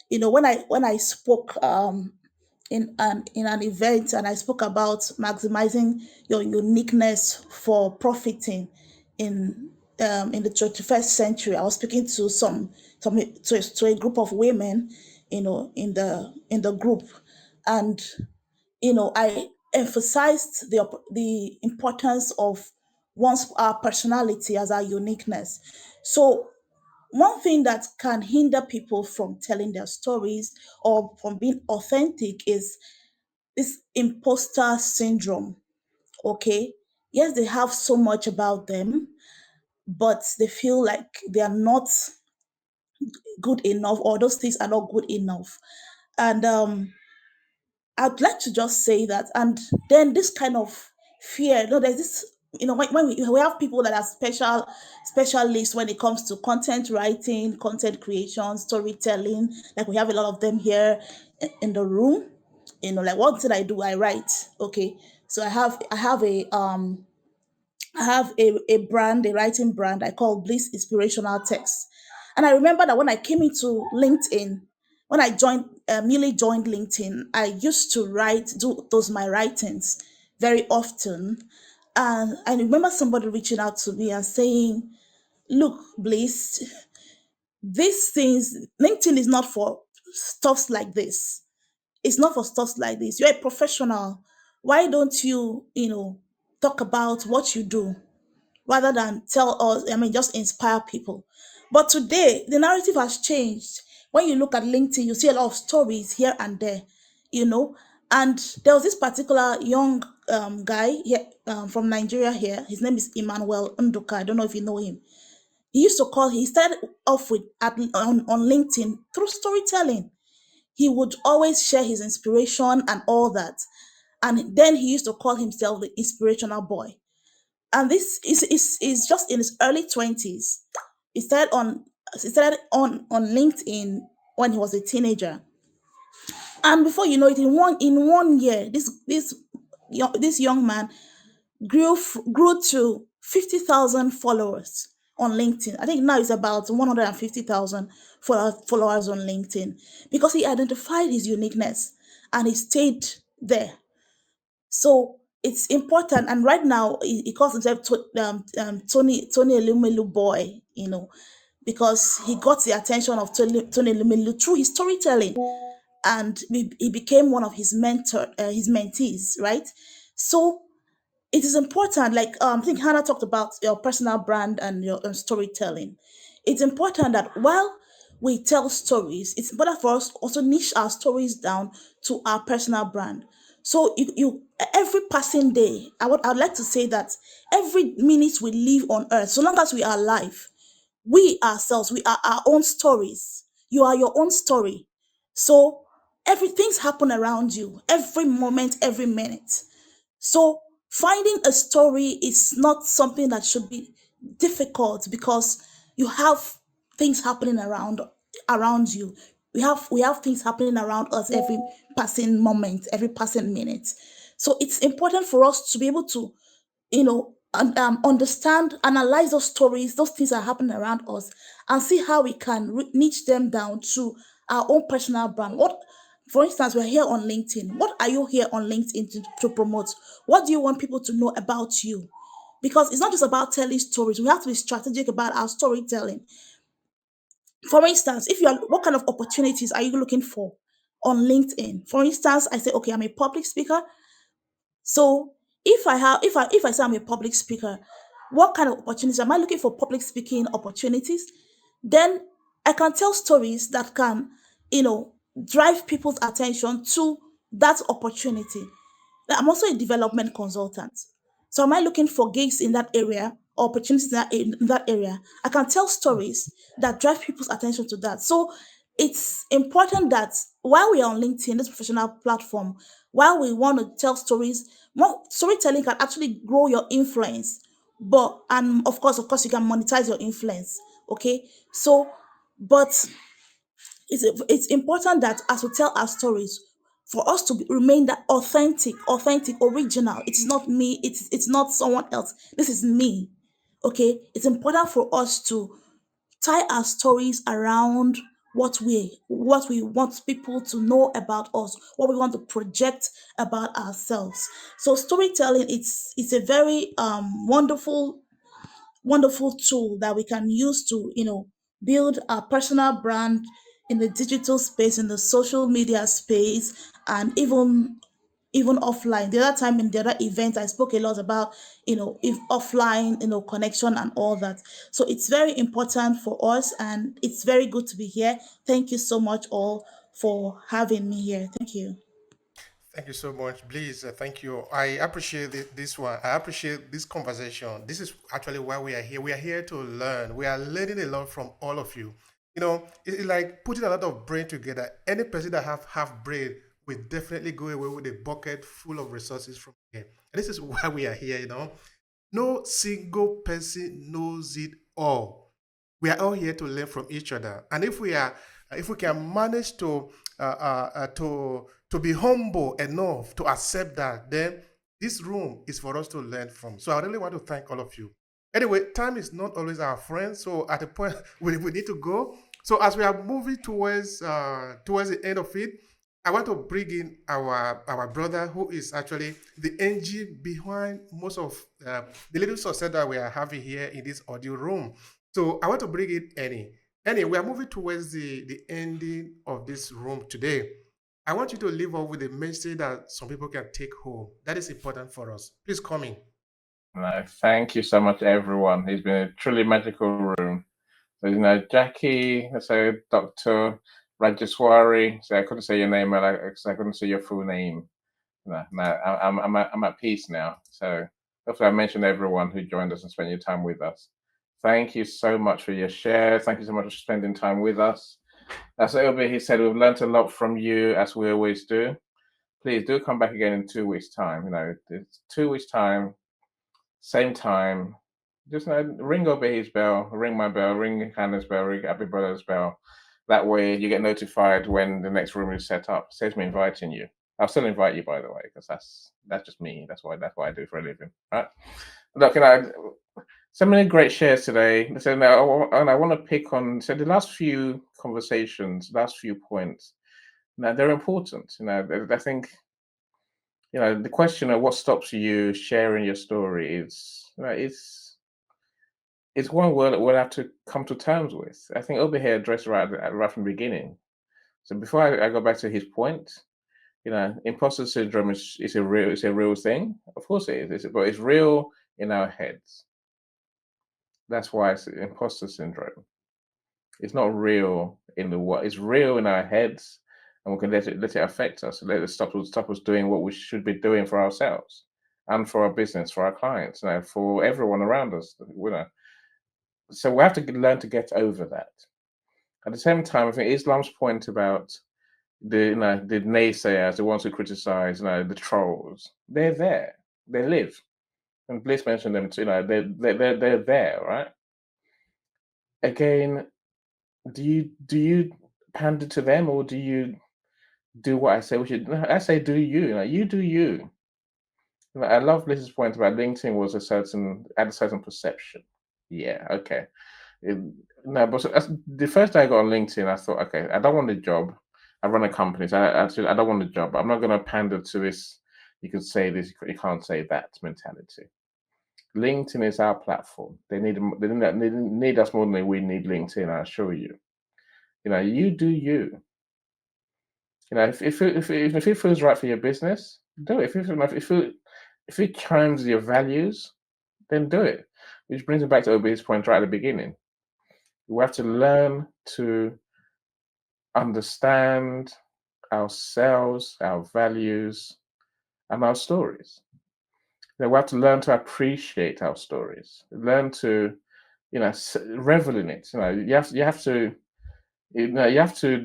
When I spoke in an event and I spoke about maximizing your uniqueness for profiting in the 21st century, I was speaking to to a group of women, in the group, and I emphasized the importance of one's our personality as our uniqueness. So one thing that can hinder people from telling their stories or from being authentic is this imposter syndrome. Okay. Yes, they have so much about them, but they feel like they are not good enough, or those things are not good enough. And I'd like to just say that. And then this kind of fear, there's this, when we have people that are specialists when it comes to content writing, content creation, storytelling, like we have a lot of them here in the room. Like what did I do? I write. Okay. So I have a brand, a writing brand I call Bliss Inspirational Text. And I remember that when I came into LinkedIn, when I newly joined LinkedIn, I used to do those my writings very often. And I remember somebody reaching out to me and saying, look, Bliss, these things, LinkedIn is not for stuffs like this. It's not for stuff like this. You're a professional. Why don't you talk about what you do rather than tell us, just inspire people? But today, the narrative has changed. When you look at LinkedIn, you see a lot of stories here and there, you know. And there was this particular young guy here, from Nigeria here. His name is Emmanuel Nduka. I don't know if you know him. He started off on LinkedIn through storytelling. He would always share his inspiration and all that. And then he used to call himself the inspirational boy. And this is just in his early 20s. He started on LinkedIn when he was a teenager. And before you know it, in one year, this young man grew to 50,000 followers on LinkedIn. I think now it's about 150,000 followers on LinkedIn, because he identified his uniqueness and he stayed there. So it's important. And right now, he calls himself Tony Elumelu boy, because he got the attention of Tony Elumelu through his storytelling, and he became one of his his mentees, right? So it is important. Like I think Hannah talked about your personal brand and your storytelling. It's important that while we tell stories, it's important for us also niche our stories down to our personal brand. So you every passing day, I'd like to say that every minute we live on earth, so long as we are alive, we ourselves, we are our own stories. You are your own story. So everything's happen around you, every moment, every minute. So finding a story is not something that should be difficult, because you have things happening around you. We have things happening around us every passing moment, every passing minute. So it's important for us to be able to, understand, analyze those stories, those things that are happening around us, and see how we can niche them down to our own personal brand. What, for instance, we're here on LinkedIn. What are you here on LinkedIn to promote? What do you want people to know about you? Because it's not just about telling stories. We have to be strategic about our storytelling. For instance, if you are, what kind of opportunities are you looking for on LinkedIn? For instance, I say, okay, I'm a public speaker. So if I say I'm a public speaker, what kind of opportunities am I looking for? Public speaking opportunities. Then I can tell stories that can, you know, drive people's attention to that opportunity. I'm also a development consultant. So am I looking for gigs in that area, or opportunities in that area? I can tell stories that drive people's attention to that. So it's important that while we are on LinkedIn, this professional platform, while we want to tell stories, more storytelling can actually grow your influence. But and of course, you can monetize your influence. Okay. So, but it's important that as we tell our stories, for us to remain that authentic, original. It's not me, it's not someone else. This is me. Okay. It's important for us to tie our stories around what we want people to know about us, what we want to project about ourselves. So storytelling, it's a very wonderful tool that we can use to, build our personal brand in the digital space, in the social media space, and even offline. The other time in the other event, I spoke a lot about, if offline, connection and all that. So it's very important for us, and it's very good to be here. Thank you so much all for having me here. Thank you. Thank you so much. Please, thank you. I appreciate this one. I appreciate this conversation. This is actually why we are here. We are here to learn. We are learning a lot from all of you. It's like putting a lot of brain together. Any person that have half brain will definitely go away with a bucket full of resources from here. And this is why we are here. No single person knows it all. We are all here to learn from each other. And if we can manage to be humble enough to accept that, then this room is for us to learn from. So I really want to thank all of you. Anyway, time is not always our friend. So at a point we need to go. So as we are moving towards the end of it, I want to bring in our brother, who is actually the engine behind most of the little success that we are having here in this audio room. So I want to bring in Annie. Annie, we are moving towards the ending of this room today. I want you to leave off with a message that some people can take home. That is important for us. Please come in. No, thank you so much, everyone. It's been a truly magical room. So, Jackie, so Dr. Rajaswari, so I couldn't say your name, I couldn't say your full name. No, I'm at peace now. So hopefully I mentioned everyone who joined us and spent your time with us. Thank you so much for your share. Thank you so much for spending time with us. As Obehi said, we've learned a lot from you, as we always do. Please do come back again in 2 weeks' time. It's 2 weeks' time, same time. Just ring Obehi's bell, ring my bell, ring Hannah's bell, ring Happy Brother's bell. That way you get notified when the next room is set up. It saves me inviting you. I'll still invite you, by the way, because that's just me. That's what I do for a living. Right? Look, so many great shares today. So now, and I want to pick on the last few conversations, last few points. Now they're important. I think The question of what stops you sharing your story is, it's one word that we'll have to come to terms with. I think Obehi addressed right from the beginning. So before I go back to his point, imposter syndrome is a real thing. Of course it is, but it's real in our heads. That's why it's imposter syndrome. It's not real in the world. It's real in our heads, and we can let it affect us. Let it stop us doing what we should be doing for ourselves and for our business, for our clients, for everyone around us. So we have to learn to get over that. At the same time, I think Islam's point about the naysayers, the ones who criticize, the trolls, they're there. They live. And Bliss mentioned them too. They're there, right? Again, do you pander to them, or do you do what I say? I say do you. You do you. I love Bliss's point about LinkedIn was had a certain perception. Yeah, okay. No, but the first day I got on LinkedIn, I thought, okay, I don't want a job. I run a company, so I don't want a job. I'm not going to pander to this. You can say this, you can't say that mentality. LinkedIn is our platform. They need us more than we need LinkedIn. I assure you. You do you. If it feels right for your business, do it. If it chimes your values, then do it. Which brings me back to Obehi's point right at the beginning. We have to learn to understand ourselves, our values, and our stories. We have to learn to appreciate our stories. Learn to, revel in it. You have to. You have to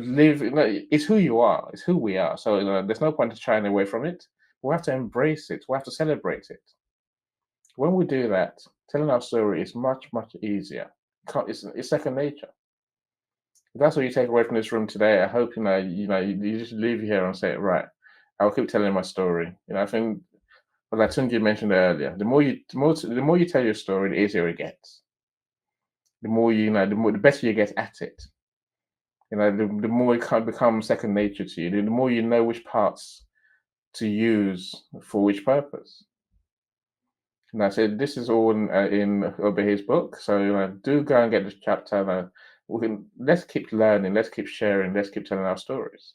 live. It's who you are. It's who we are. So there's no point in shying away from it. We have to embrace it. We have to celebrate it. When we do that, telling our story is much easier. It's second nature. If that's what you take away from this room today, I hope you just leave here and say, right, I'll keep telling my story. I think, like Tunji mentioned earlier, the more you tell your story, the easier it gets. The better you get at it. The more it can become second nature to you. The more you know which parts to use for which purpose. And I said, this is all in Obehi's book. So do go and get this chapter. Let's keep learning. Let's keep sharing. Let's keep telling our stories.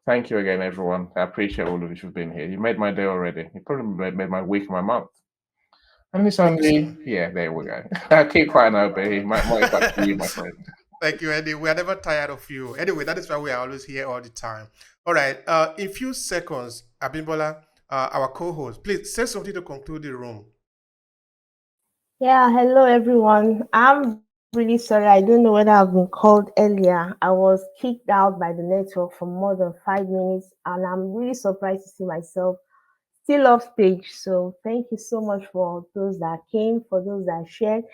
Thank you again, everyone. I appreciate all of you for being here. You made my day already. You probably made my week and my month. And it's only, there we go. I'll keep quiet now, Obehi. My back to you, my friend. Thank you, Eddie. We are never tired of you. Anyway, that is why we are always here all the time. All right. In few seconds, Abimbola, our co-host, please say something to conclude the room. Yeah, hello everyone. I'm really sorry. I don't know whether I've been called earlier. I was kicked out by the network for more than 5 minutes, and I'm really surprised to see myself still off stage. So thank you so much for those that came, for those that shared.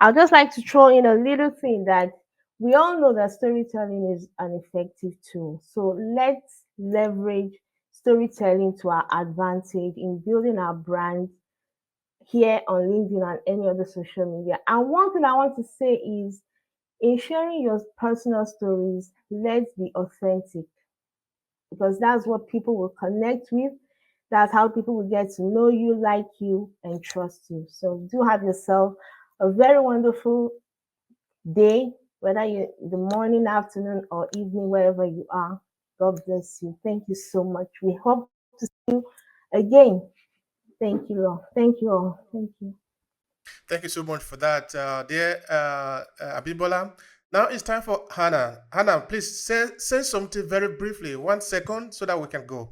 I'd just like to throw in a little thing that we all know that storytelling is an effective tool. So let's leverage storytelling to our advantage in building our brand here on LinkedIn and any other social media. And one thing I want to say is, in sharing your personal stories, let's be authentic, because that's what people will connect with. That's how people will get to know you, like you, and trust you. So do have yourself a very wonderful day, whether you're in the morning, afternoon, or evening, wherever you are. God bless you. Thank you so much. We hope to see you again. Thank you all. Thank you all. Thank you. Thank you so much for that, dear Abimbola. Now it's time for Hannah. Hannah, please say something very briefly, 1 second, so that we can go.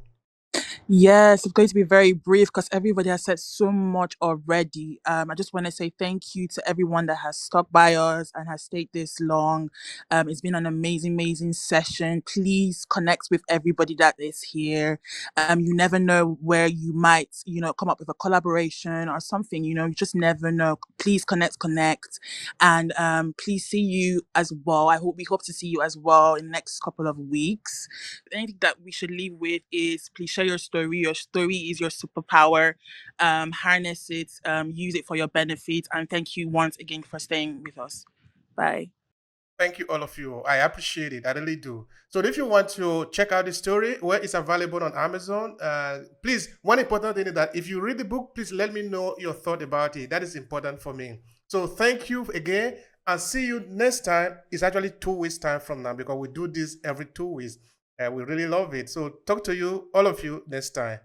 Yes, it's going to be very brief because everybody has said so much already. I just want to say thank you to everyone that has stuck by us and has stayed this long. It's been an amazing session. Please connect with everybody that is here. You never know where you might, come up with a collaboration or something. You just never know. Please connect, and please see you as well. We hope to see you as well in the next couple of weeks. Anything that we should leave with is, please share your story. Your story is your superpower. Harness it, use it for your benefit, and thank you once again for staying with us. Bye. Thank you, all of you. I appreciate it. I really do. So, if you want to check out the story, where it's available on Amazon, please, one important thing is that if you read the book, please let me know your thought about it. That is important for me. So, thank you again, and see you next time. It's actually 2 weeks time from now because we do this every 2 weeks. We really love it. So, talk to you, all of you, next time.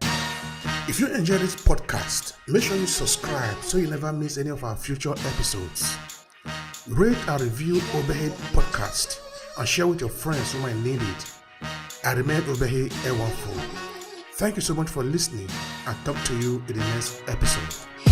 If you enjoy this podcast, make sure you subscribe so you never miss any of our future episodes. Rate and review Obehi Podcast and share with your friends who might need it. I remain Obehi Ewanfo. Thank you so much for listening, and talk to you in the next episode.